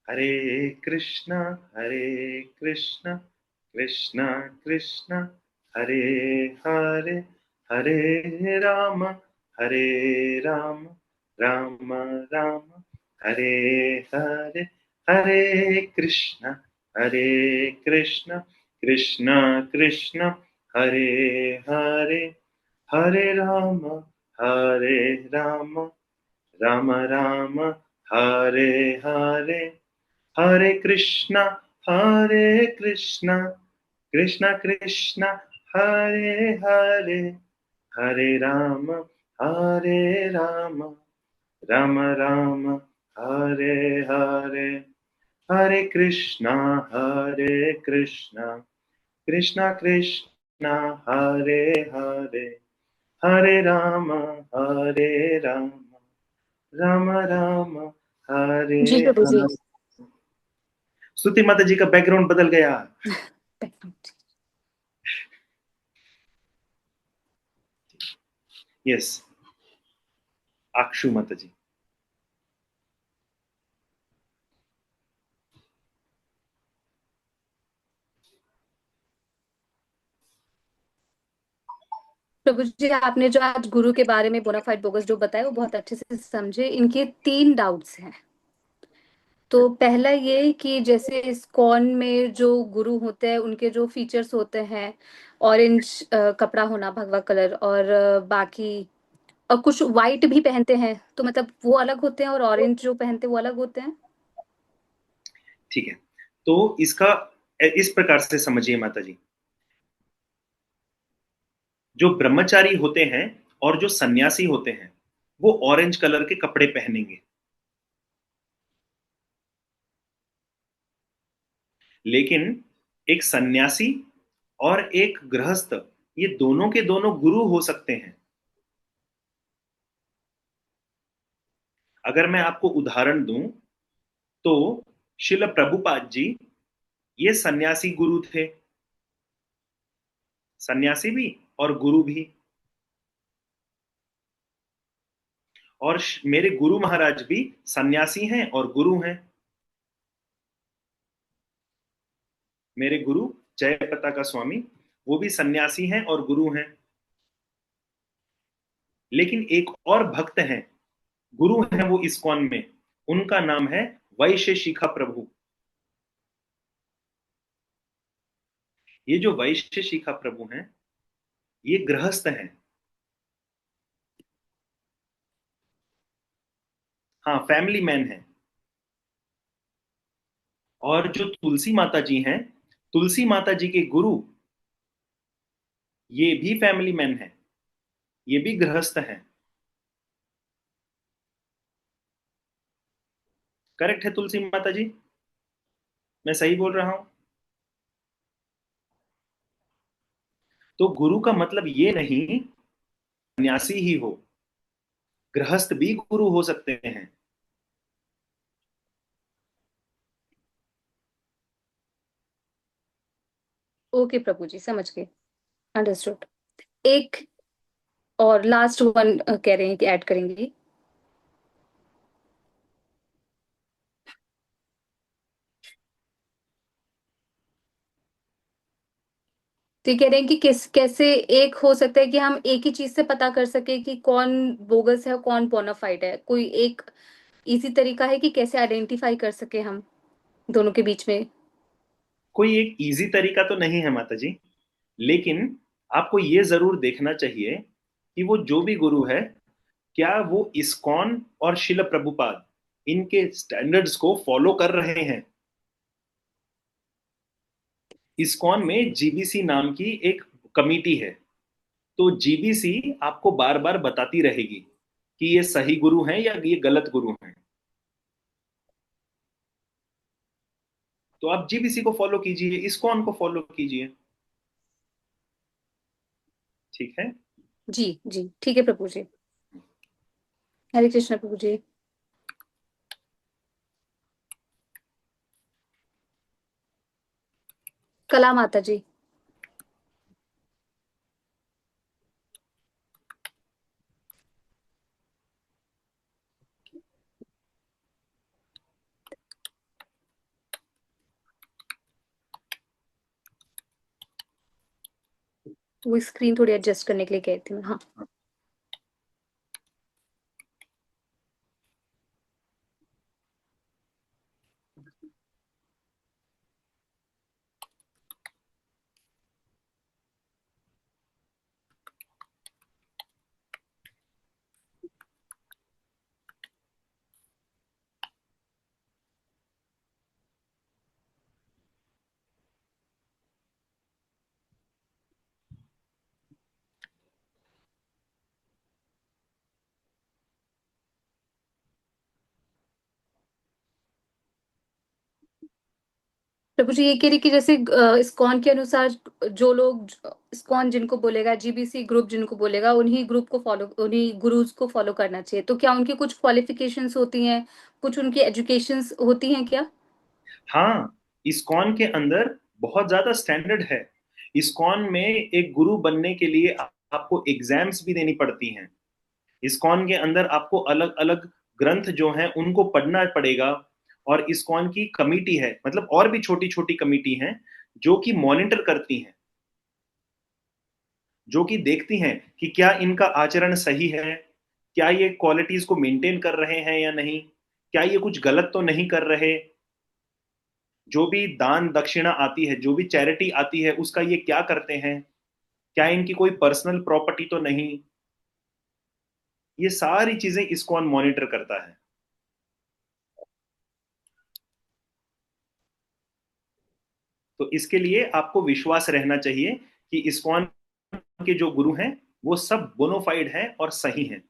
हरे कृष्णा हरे कृष्णा कृष्णा कृष्णा हरे हरे, हरे राम राम राम हरे हरे, हरे कृष्णा कृष्णा कृष्णा हरे हरे, हरे राम राम राम हरे हरे, हरे कृष्णा कृष्णा कृष्णा हरे हरे, हरे राम राम राम हरे हरे, हरे कृष्णा कृष्णा कृष्णा हरे हरे, हरे राम राम राम हरे जी प्रभु जी। हरे। स्तुति माता जी का बैकग्राउंड बदल गया। यस, अक्षु माता जी। प्रभु जी, आपने जो आज गुरु के बारे में बोनाफाइड बोगस जो बताया वो बहुत अच्छे से समझे। इनके 3 डाउट्स हैं। तो पहला ये कि जैसे इस्कॉन में जो गुरु होते हैं उनके जो फीचर्स होते हैं, ऑरेंज कपड़ा होना भगवा कलर, और बाकी और कुछ व्हाइट भी पहनते हैं, तो मतलब वो अलग होते हैं और ऑरेंज जो पहनते हैं वो अलग होते हैं। ठीक है, तो इसका इस प्रकार से समझिए माता जी। जो ब्रह्मचारी होते हैं और जो सन्यासी होते हैं वो ऑरेंज कलर के कपड़े पहनेंगे, लेकिन एक सन्यासी और एक गृहस्थ, ये दोनों के दोनों गुरु हो सकते हैं। अगर मैं आपको उदाहरण दूं तो शिल प्रभुपाद जी ये सन्यासी गुरु थे, सन्यासी भी और गुरु भी। और मेरे गुरु महाराज भी सन्यासी हैं और गुरु हैं। मेरे गुरु जय पताका स्वामी वो भी सन्यासी हैं और गुरु हैं। लेकिन एक और भक्त हैं, गुरु हैं वो इस्कॉन में, उनका नाम है वैश्य शिखा प्रभु। ये जो वैश्य शिखा प्रभु हैं ये गृहस्थ हैं। हाँ, फैमिली मैन है। और जो तुलसी माता जी हैं, तुलसी माता जी के गुरु ये भी फैमिली मैन है, ये भी गृहस्थ हैं। करेक्ट है तुलसी माता जी? मैं सही बोल रहा हूं? तो गुरु का मतलब ये नहीं सन्यासी ही हो, गृहस्थ भी गुरु हो सकते हैं। ओके प्रभु जी, समझ गए। अंडरस्टूड। एक और लास्ट वन कह रहे हैं कि ऐड करेंगे। तो ये कह रहे हैं कि किस कैसे एक हो सकता है कि हम एक ही चीज से पता कर सके कि कौन बोगस है और कौन बोनाफाइड है। कोई एक इजी तरीका है कि कैसे आइडेंटिफाई कर सके हम दोनों के बीच में। कोई एक इजी तरीका तो नहीं है माता जी, लेकिन आपको ये जरूर देखना चाहिए कि वो जो भी गुरु है क्या वो इस्कॉन और शिल प्रभुपाद इनके स्टैंडर्ड्स को फॉलो कर रहे हैं। इस्कॉन में जीबीसी नाम की एक कमिटी है, तो जीबीसी आपको बार बार बताती रहेगी कि ये सही गुरु हैं या ये गलत गुरु हैं। तो आप जीबीसी को फॉलो कीजिए, इस्कॉन को फॉलो कीजिए। ठीक है। जी जी, ठीक है प्रभु जी। हरे कृष्ण प्रभु जी। कला माता जी। वो स्क्रीन थोड़ी एडजस्ट करने के लिए गई थी मैं, हाँ। प्रभु जी ये कह रही कि जैसे इस्कॉन के अनुसार जो लोग, इस्कॉन जिनको बोलेगा, जीबीसी ग्रुप जिनको बोलेगा, उन्हीं ग्रुप को फॉलो, उन्हीं गुरुज को फॉलो करना चाहिए। तो क्या उनकी कुछ क्वालिफिकेशंस होती हैं, कुछ उनकी एजुकेशंस होती हैं क्या? हाँ, इस्कॉन के अंदर बहुत ज्यादा स्टैंडर्ड है। इस्कॉन में एक गुरु बनने के लिए आपको एग्जाम्स भी देनी पड़ती हैं। इस्कॉन के अंदर आपको अलग अलग ग्रंथ जो हैं उनको पढ़ना पड़ेगा। और इस्कॉन की कमिटी है, मतलब और भी छोटी छोटी कमिटी हैं जो कि मॉनिटर करती हैं, जो कि देखती हैं कि क्या इनका आचरण सही है, क्या ये क्वालिटीज को मेंटेन कर रहे हैं या नहीं, क्या ये कुछ गलत तो नहीं कर रहे, जो भी दान दक्षिणा आती है, जो भी चैरिटी आती है, उसका ये क्या करते हैं, क्या इनकी कोई पर्सनल प्रॉपर्टी तो नहीं। ये सारी चीजें इस्कॉन मॉनिटर करता है। तो इसके लिए आपको विश्वास रहना चाहिए कि इस्कॉन के जो गुरु हैं वो सब बोनोफाइड हैं और सही हैं,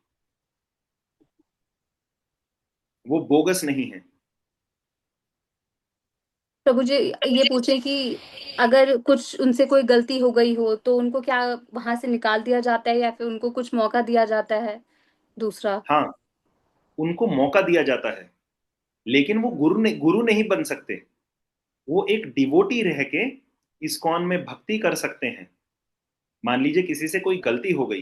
वो बोगस नहीं है। प्रभु जी ये पूछे कि अगर कुछ उनसे कोई गलती हो गई हो तो उनको क्या वहां से निकाल दिया जाता है, या फिर उनको कुछ मौका दिया जाता है दूसरा? हाँ, उनको मौका दिया जाता है, लेकिन वो गुरु नहीं बन सकते। वो एक डिवोटी रह के इस्कॉन में भक्ति कर सकते हैं। मान लीजिए किसी से कोई गलती हो गई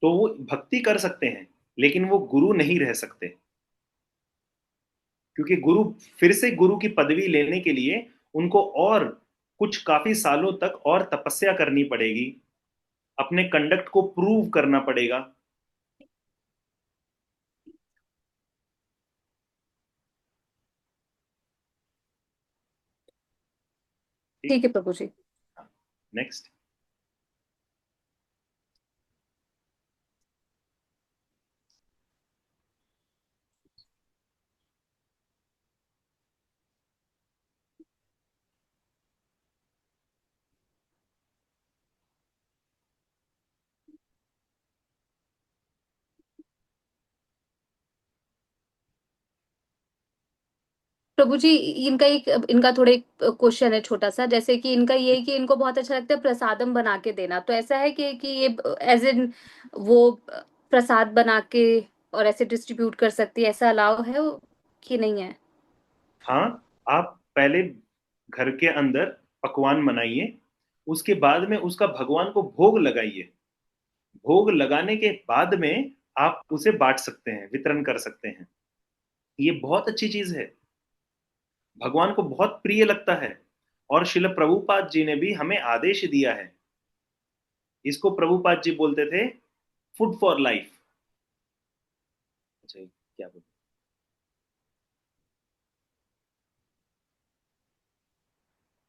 तो वो भक्ति कर सकते हैं, लेकिन वो गुरु नहीं रह सकते। क्योंकि गुरु, फिर से गुरु की पदवी लेने के लिए उनको और कुछ काफी सालों तक और तपस्या करनी पड़ेगी, अपने कंडक्ट को प्रूव करना पड़ेगा। ठीक। ठीक है प्रभु जी। नेक्स्ट। प्रभु जी इनका थोड़ा एक क्वेश्चन है छोटा सा, जैसे कि इनका ये है कि इनको बहुत अच्छा लगता है प्रसादम बना के देना। तो ऐसा है कि ये एज इन वो प्रसाद बना के और ऐसे डिस्ट्रीब्यूट कर सकती है, ऐसा अलाउ है कि नहीं है? हाँ, आप पहले घर के अंदर पकवान बनाइए, उसके बाद में उसका भगवान को भोग लगाइए। भोग लगाने के बाद में आप उसे बांट सकते हैं, वितरण कर सकते हैं। ये बहुत अच्छी चीज है, भगवान को बहुत प्रिय लगता है। और शिल प्रभुपाद जी ने भी हमें आदेश दिया है। इसको प्रभुपाद जी बोलते थे फूड फॉर लाइफ। अच्छा, क्या बोलते?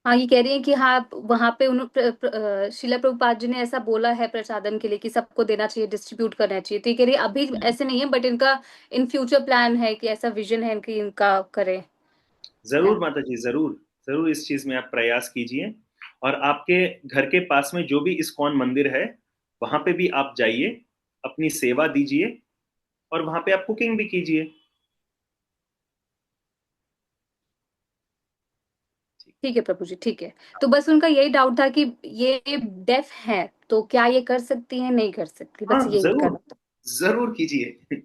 हाँ ये कह रही है कि हाँ वहां पे शिला प्रभुपाद जी ने ऐसा बोला है प्रसादम के लिए कि सबको देना चाहिए, डिस्ट्रीब्यूट करना चाहिए। तो ये कह रही है अभी ऐसे नहीं है, बट इनका इन फ्यूचर प्लान है कि ऐसा विजन है इनकी, इनका करें जरूर क्या? माता जी, जरूर। जरूर इस चीज में आप प्रयास कीजिए। और आपके घर के पास में जो भी इस्कॉन मंदिर है, वहां पे भी आप जाइए, अपनी सेवा दीजिए, और वहां पे आप कुकिंग भी कीजिए। ठीक है प्रभु जी, ठीक है। तो बस उनका यही डाउट था कि ये डेफ है तो क्या ये कर सकती है, नहीं कर सकती, हाँ, बस यही जरूर। करना था। जरूर कीजिए।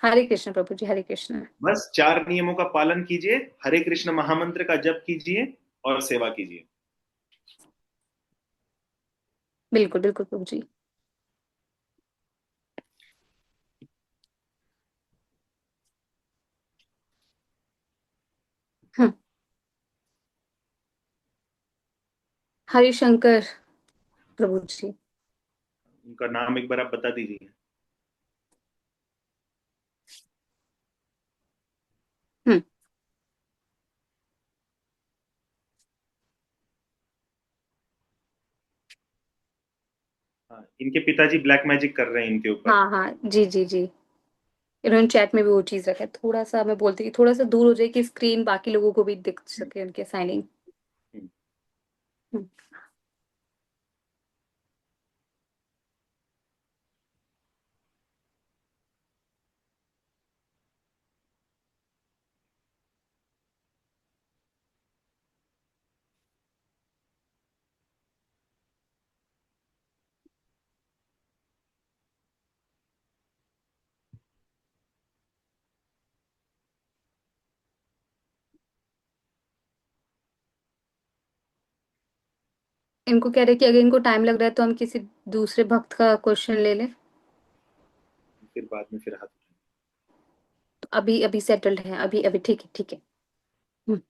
हरे कृष्ण प्रभु जी, हरे कृष्ण। बस 4 नियमों का पालन कीजिए, हरे कृष्ण महामंत्र का जप कीजिए, और सेवा कीजिए। बिल्कुल बिल्कुल प्रभु जी। हम्म। हरिशंकर प्रभु जी। उनका नाम एक बार आप बता दीजिए। हम्म। हाँ, इनके पिताजी ब्लैक मैजिक कर रहे हैं इनके ऊपर। हाँ हाँ, जी जी जी। इन्होंने चैट में भी वो चीज रखा है, थोड़ा सा मैं बोलती कि थोड़ा सा दूर हो जाए कि स्क्रीन बाकी लोगों को भी दिख हम्म, सके उनके साइनिंग। हम्म। इनको कह रहे कि अगर इनको टाइम लग रहा है तो हम किसी दूसरे भक्त का क्वेश्चन ले लें। फिर बाद में फिर हाथ उठाएं। तो अभी अभी सेटल्ड है, अभी अभी ठीक है, ठीक है। हम्म।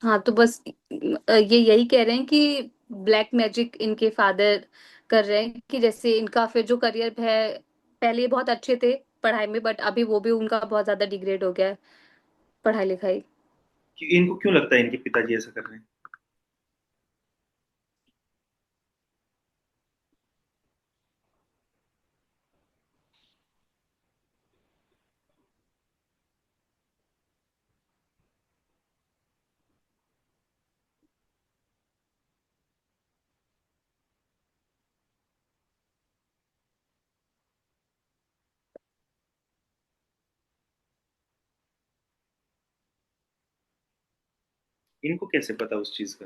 हाँ तो बस ये यही कह रहे हैं कि ब्लैक मैजिक इनके फादर कर रहे हैं, कि जैसे इनका फिर जो करियर है, पहले ये बहुत अच्छे थे पढ़ाई में, बट अभी वो भी उनका बहुत ज्यादा डिग्रेड हो गया है, पढ़ाई लिखाई। इनको क्यों लगता है इनके पिताजी ऐसा कर रहे हैं? इनको कैसे पता उस चीज का?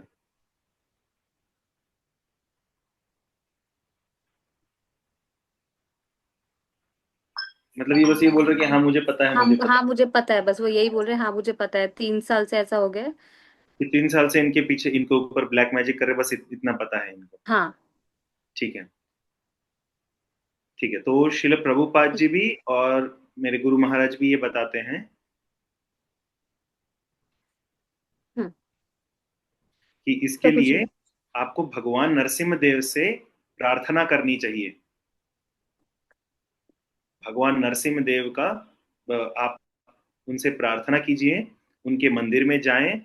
मतलब ये बस ये बोल रहे हैं कि हाँ मुझे पता है, हाँ मुझे हाँ, पता मुझे पता है, बस वो यही बोल रहे हैं, हाँ मुझे पता है, 3 साल से ऐसा हो गया है। है कि 3 साल से इनके पीछे इनके ऊपर ब्लैक मैजिक कर रहे हैं, बस इतना पता है इनको। हाँ। ठीक है। ठीक है, तो शिल प्रभुपाद जी भी और मेरे गुरु महाराज भी ये बताते हैं हम्म। कि इसके प्रभु जी। लिए आपको भगवान नरसिम्ह देव से प्रार्थना करनी चाहिए। भगवान नरसिम्ह देव का आप उनसे प्रार्थना कीजिए, उनके मंदिर में जाएं,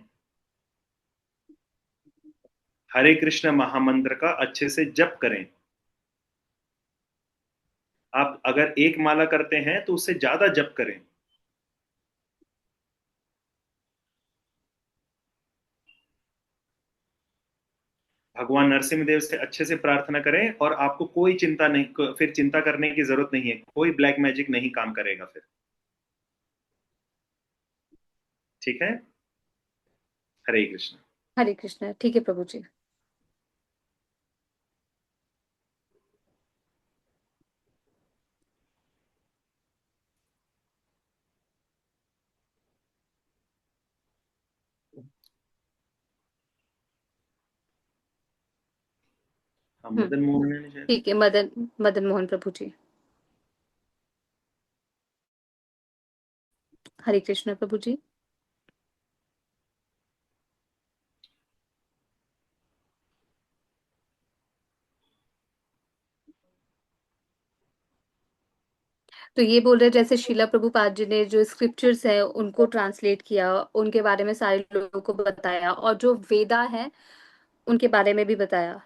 हरे कृष्ण महामंत्र का अच्छे से जप करें। आप अगर एक माला करते हैं तो उससे ज्यादा जप करें। भगवान नरसिम्ह देव से अच्छे से प्रार्थना करें और आपको कोई चिंता नहीं, फिर चिंता करने की जरूरत नहीं है, कोई ब्लैक मैजिक नहीं काम करेगा फिर। ठीक है। हरे कृष्ण। हरे कृष्ण, ठीक है प्रभु जी। हाँ, हम्म। मदन मोहन ने शायद। ठीक है, मदन मदन मोहन प्रभु जी। हरे कृष्ण प्रभु जी। तो ये बोल रहे जैसे शिला प्रभुपाद जी ने जो स्क्रिप्चर्स है उनको ट्रांसलेट किया, उनके बारे में सारे लोगों को बताया, और जो वेदा है उनके बारे में भी बताया।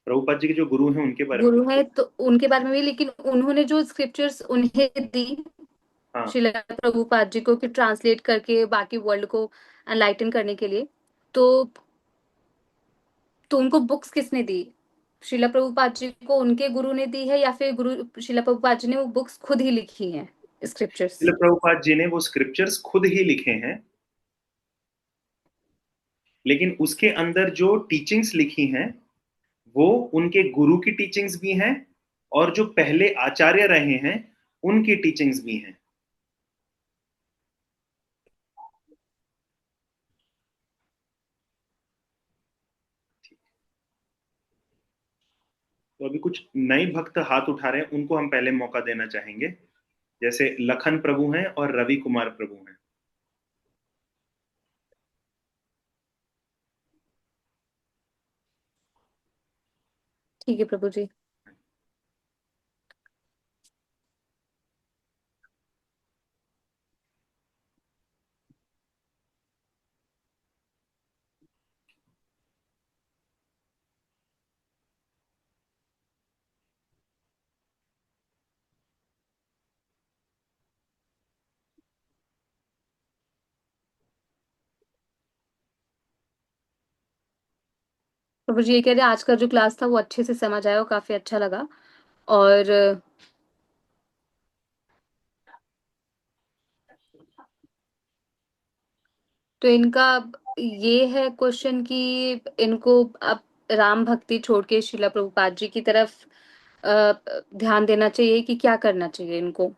प्रभुपाद जी के जो गुरु हैं उनके बारे में गुरु कुछ है बोल। तो उनके बारे में भी, लेकिन उन्होंने जो स्क्रिप्चर्स उन्हें दी हाँ। शिला प्रभुपाद जी को, कि ट्रांसलेट करके बाकी वर्ल्ड को एनलाइटन करने के लिए, तो उनको बुक्स किसने दी? शिला प्रभुपाद जी को उनके गुरु ने दी है, या फिर गुरु शिला प्रभुपाद जी ने वो बुक्स खुद ही लिखी हैं, स्क्रिप्चर्स? शिल प्रभुपाद जी ने वो स्क्रिप्चर्स खुद ही लिखे हैं, लेकिन उसके अंदर जो टीचिंग्स लिखी हैं वो उनके गुरु की टीचिंग्स भी हैं, और जो पहले आचार्य रहे हैं उनकी टीचिंग्स भी हैं। तो अभी कुछ नए भक्त हाथ उठा रहे हैं, उनको हम पहले मौका देना चाहेंगे। जैसे लखन प्रभु हैं और रवि कुमार प्रभु हैं। ठीक है प्रभु जी। प्रभु जी ये कह रहे हैं आज का जो क्लास था वो अच्छे से समझ आया और काफी अच्छा लगा। और तो इनका ये है क्वेश्चन कि इनको अब राम भक्ति छोड़ के शिला प्रभुपाद जी की तरफ ध्यान देना चाहिए कि क्या करना चाहिए इनको।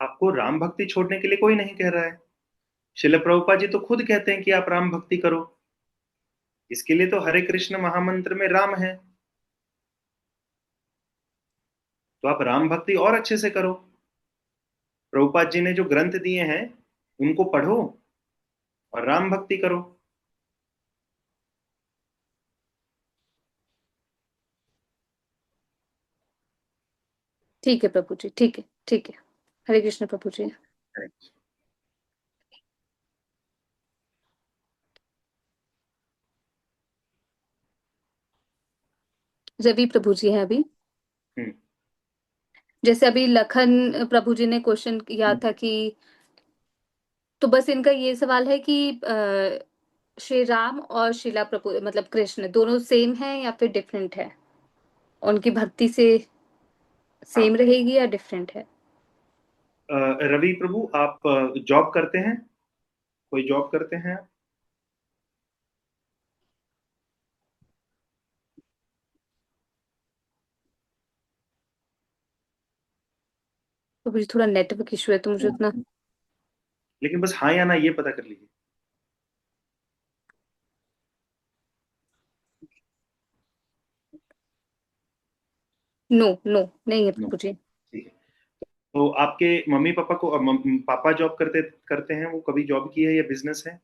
आपको राम भक्ति छोड़ने के लिए कोई नहीं कह रहा है। शिल प्रभुपाद जी तो खुद कहते हैं कि आप राम भक्ति करो। इसके लिए तो हरे कृष्ण महामंत्र में राम है। तो आप राम भक्ति और अच्छे से करो। प्रभुपाद जी ने जो ग्रंथ दिए हैं उनको पढ़ो और राम भक्ति करो। ठीक है प्रभु जी, ठीक है, ठीक है। हरे कृष्ण प्रभु जी। रवि प्रभु जी हैं अभी। हम्म। जैसे अभी लखन प्रभु जी ने क्वेश्चन किया था कि तो बस इनका ये सवाल है कि श्री राम और शिला प्रभु मतलब कृष्ण दोनों सेम है या फिर डिफरेंट है? उनकी भक्ति से सेम हाँ। रहेगी या डिफरेंट है? रवि प्रभु, आप जॉब करते हैं? कोई जॉब करते हैं आप? तो मुझे थोड़ा नेटवर्क इशू है तो मुझे उतना। लेकिन बस हाँ या ना ये पता कर लीजिए। नो नो, नहीं है नो। प्रभु जी। ठीक है। तो आपके मम्मी पापा को पापा जॉब करते करते हैं, वो कभी जॉब की है या बिजनेस है?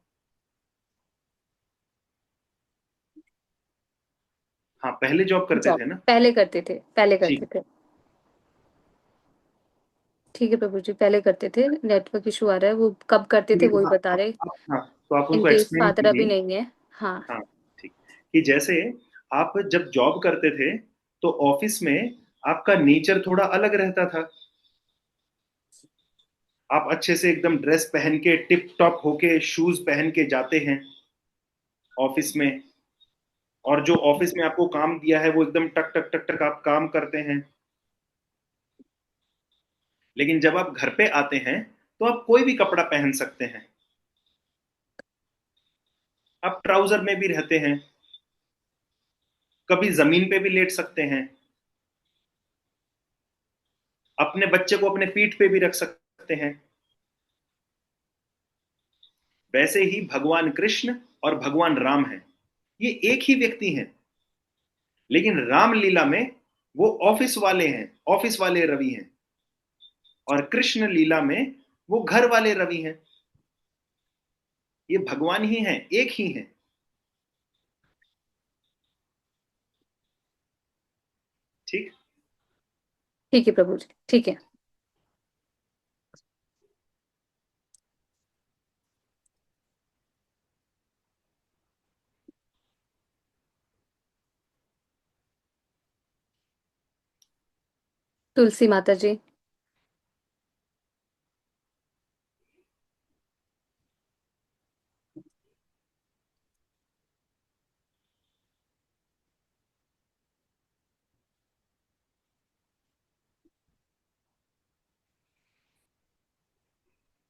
हाँ, पहले जॉब करते जॉब थे ना। पहले करते थे, पहले करते ठीक। थे। ठीक है प्रभु जी, पहले करते थे। नेटवर्क इशू आ रहा है, वो कब करते थे ठीक है, वही हाँ, बता रहे। हाँ, तो आप उनको इनके एक्सप्लेन फादर अभी कीजिए। नहीं है। हाँ। हाँ। ठीक। कि जैसे आप जब जॉब करते थे तो ऑफिस में आपका नेचर थोड़ा अलग रहता था। आप अच्छे से एकदम ड्रेस पहन के टिप टॉप होके शूज पहन के जाते हैं ऑफिस में। और जो ऑफिस में आपको काम दिया है वो एकदम टक टक टक टक आप काम करते हैं। लेकिन जब आप घर पे आते हैं तो आप कोई भी कपड़ा पहन सकते हैं। आप ट्राउजर में भी रहते हैं, कभी जमीन पे भी लेट सकते हैं, अपने बच्चे को अपने पीठ पे भी रख सकते हैं। वैसे ही भगवान कृष्ण और भगवान राम हैं, ये एक ही व्यक्ति हैं। लेकिन रामलीला में वो ऑफिस वाले हैं, ऑफिस वाले रवि हैं। और कृष्ण लीला में वो घर वाले रवि हैं। ये भगवान ही हैं, एक ही हैं। ठीक। ठीक है प्रभु जी, ठीक है। तुलसी माता जी।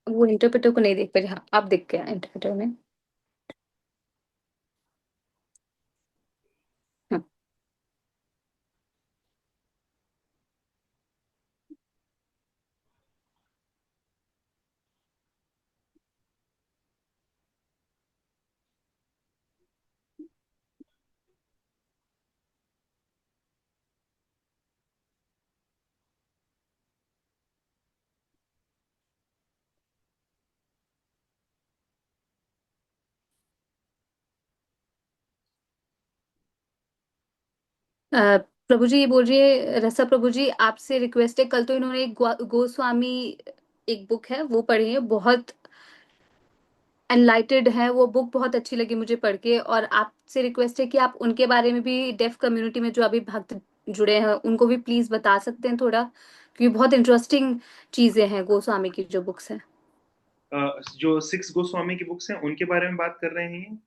वो इंटरप्रेटर को नहीं देख पा रहे, हाँ आप दिख गया इंटरप्रेटर में। प्रभु जी, ये बोल रही है रसा प्रभु जी, आपसे रिक्वेस्ट है, कल तो इन्होंने एक गोस्वामी एक बुक है वो पढ़ी है, बहुत एनलाइटेड है वो बुक, बहुत अच्छी लगी मुझे पढ़ के। और आपसे रिक्वेस्ट है कि आप उनके बारे में भी, डेफ कम्युनिटी में जो अभी भक्त जुड़े हैं उनको भी प्लीज बता सकते हैं थोड़ा, क्योंकि बहुत इंटरेस्टिंग चीजें हैं गोस्वामी की जो बुक्स हैं। जो 6 गोस्वामी की बुक्स हैं उनके बारे में बात कर रहे हैं?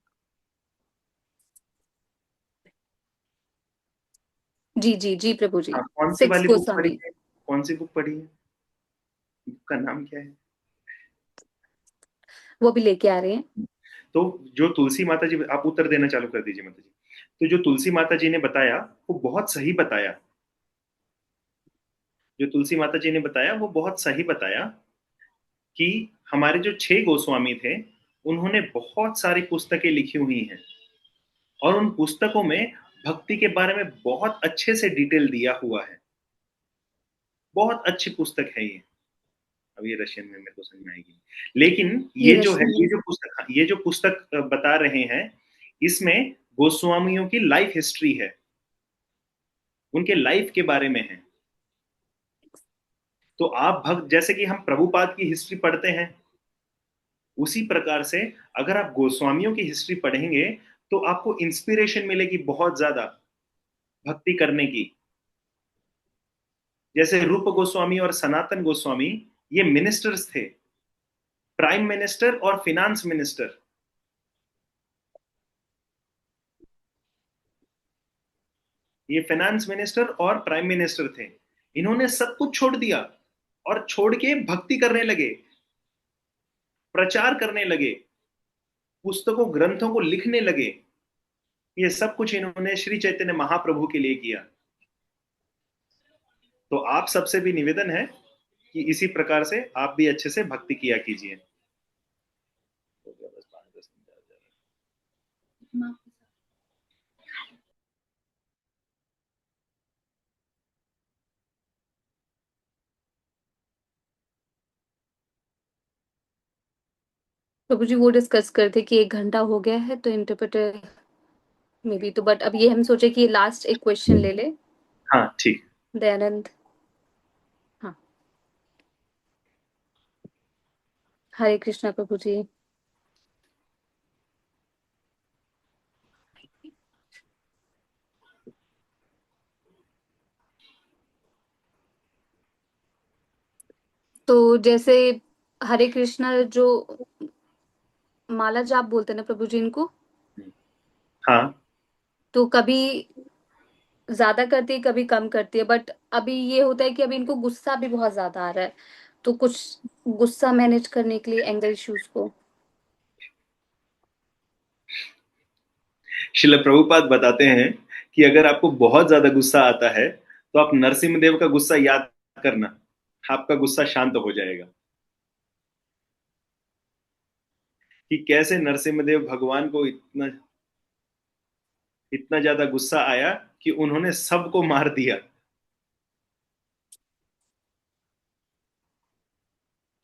जी जी जी प्रभु जी। हाँ, कौन सी सिक्स वाली बुक पढ़ी गोस्वामी। है? कौन सी बुक पढ़ी है? बुक का नाम क्या है? वो भी लेके आ रहे हैं। तो जो तुलसी माता जी, आप उत्तर देना चालू कर दीजिए माता जी। तो जो तुलसी माता जी ने बताया वो बहुत सही बताया। जो तुलसी माता जी ने बताया वो बहुत सही बताया कि हमारे जो 6 गोस्वामी थे उन्होंने बहुत सारी पुस्तकें लिखी हुई हैं, और उन पुस्तकों में भक्ति के बारे में बहुत अच्छे से डिटेल दिया हुआ है। बहुत अच्छी पुस्तक है ये। अब ये रशियन में मेरे को समझ में आएगी, लेकिन ये ये जो है, रश्मि ये में। जो पुस्तक, ये जो पुस्तक बता रहे हैं, इसमें गोस्वामियों की लाइफ हिस्ट्री है, उनके लाइफ के बारे में है। तो आप भक्त, जैसे कि हम प्रभुपाद की हिस्ट्री पढ़ते हैं, उसी प्रकार से अगर आप गोस्वामियों की हिस्ट्री पढ़ेंगे तो आपको इंस्पिरेशन मिलेगी बहुत ज्यादा भक्ति करने की। जैसे रूप गोस्वामी और सनातन गोस्वामी, ये मिनिस्टर्स थे, प्राइम मिनिस्टर और फिनांस मिनिस्टर। ये फाइनेंस मिनिस्टर और प्राइम मिनिस्टर थे। इन्होंने सब कुछ छोड़ दिया और छोड़ के भक्ति करने लगे, प्रचार करने लगे, पुस्तकों ग्रंथों को लिखने लगे। ये सब कुछ इन्होंने श्री चैतन्य महाप्रभु के लिए किया। तो आप सबसे भी निवेदन है कि इसी प्रकार से आप भी अच्छे से भक्ति किया कीजिए। हो गया बस 5-10 मिनट। प्रभु जी वो डिस्कस करते कि 1 घंटा हो गया है तो इंटरप्रेटर में भी तो, बट अब ये हम सोचे कि लास्ट एक क्वेश्चन ले ले हाँ ठीक। दयानंद। हाँ। हरे कृष्णा प्रभु जी। तो जैसे हरे कृष्णा जो माला जाप बोलते हैं ना प्रभु जी इनको, हाँ, तो कभी ज्यादा करती है कभी कम करती है, बट अभी ये होता है कि अभी इनको गुस्सा भी बहुत ज्यादा आ रहा है, तो कुछ गुस्सा मैनेज करने के लिए एंगर इश्यूज को। श्रील प्रभुपाद बताते हैं कि अगर आपको बहुत ज्यादा गुस्सा आता है तो आप नरसिम्हदेव का गुस्सा याद करना, आपका गुस्सा शांत हो जाएगा। कि कैसे नरसिम्हदेव भगवान को इतना इतना ज्यादा गुस्सा आया कि उन्होंने सबको मार दिया।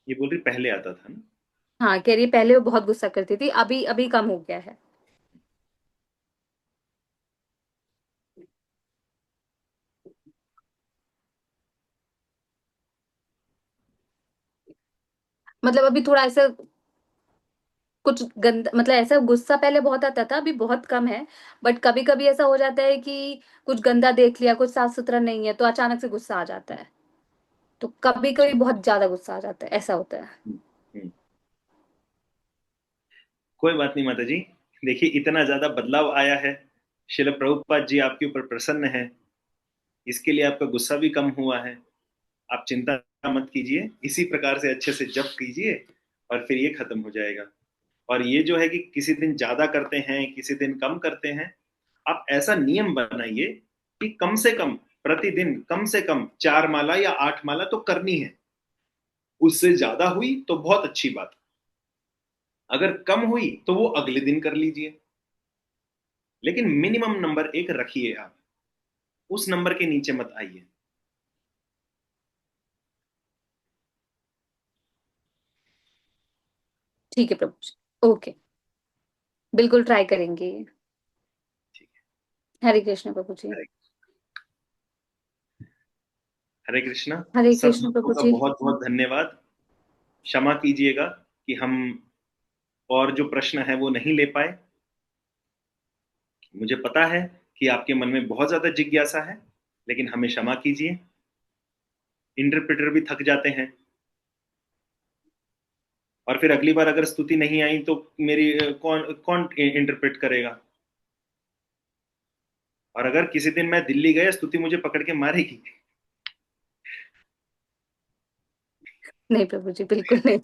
ये बोल रही पहले आता था ना। हाँ, कह रही है पहले वो बहुत गुस्सा करती थी, अभी अभी कम हो गया है। मतलब अभी थोड़ा ऐसा कुछ गंदा, मतलब ऐसा गुस्सा पहले बहुत आता था, अभी बहुत कम है। बट कभी कभी ऐसा हो जाता है कि कुछ गंदा देख लिया, कुछ साफ सुथरा नहीं है, तो अचानक से गुस्सा आ जाता है। तो कभी कभी अच्छा। बहुत ज्यादा गुस्सा आ जाता है, ऐसा होता है। हम्म, हम्म। कोई बात नहीं माता जी। देखिए, इतना ज्यादा बदलाव आया है, शिल प्रभुपाद जी आपके ऊपर प्रसन्न है, इसके लिए आपका गुस्सा भी कम हुआ है। आप चिंता मत कीजिए, इसी प्रकार से अच्छे से जप कीजिए और फिर ये खत्म हो जाएगा। और ये जो है कि किसी दिन ज्यादा करते हैं किसी दिन कम करते हैं, आप ऐसा नियम बनाइए कि कम से कम प्रतिदिन कम से कम 4 माला या 8 माला तो करनी है। उससे ज्यादा हुई तो बहुत अच्छी बात, अगर कम हुई तो वो अगले दिन कर लीजिए, लेकिन मिनिमम नंबर एक रखिए आप, उस नंबर के नीचे मत आइए। ठीक है प्रभु जी। ओके। बिल्कुल ट्राई करेंगे ये। ठीक हरे कृष्ण प्रभु जी। है। हरे कृष्णा। हरे सब कृष्ण भक्तों प्रभु का जी। बहुत बहुत धन्यवाद। क्षमा कीजिएगा कि हम और जो प्रश्न है वो नहीं ले पाए। मुझे पता है कि आपके मन में बहुत ज्यादा जिज्ञासा है, लेकिन हमें क्षमा कीजिए। इंटरप्रेटर भी थक जाते हैं, और फिर अगली बार अगर स्तुति नहीं आई तो मेरी कौन कौन इंटरप्रेट करेगा। और अगर किसी दिन मैं दिल्ली गया, स्तुति मुझे पकड़ के मारेगी। नहीं प्रभु जी, बिल्कुल नहीं।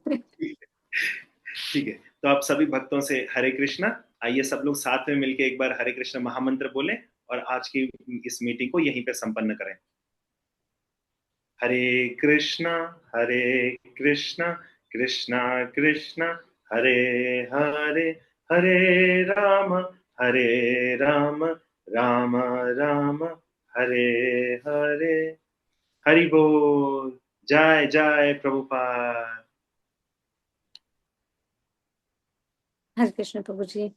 ठीक है, तो आप सभी भक्तों से हरे कृष्णा। आइए सब लोग साथ में मिलके एक बार हरे कृष्ण महामंत्र बोले और आज की इस मीटिंग को यहीं पे संपन्न करें। हरे कृष्णा, हरे कृष्णा, कृष्णा कृष्णा, हरे हरे, हरे राम, हरे राम, राम राम, हरे हरे। हरि बोल। जय जय प्रभुपाद। हरे कृष्ण प्रभु जी।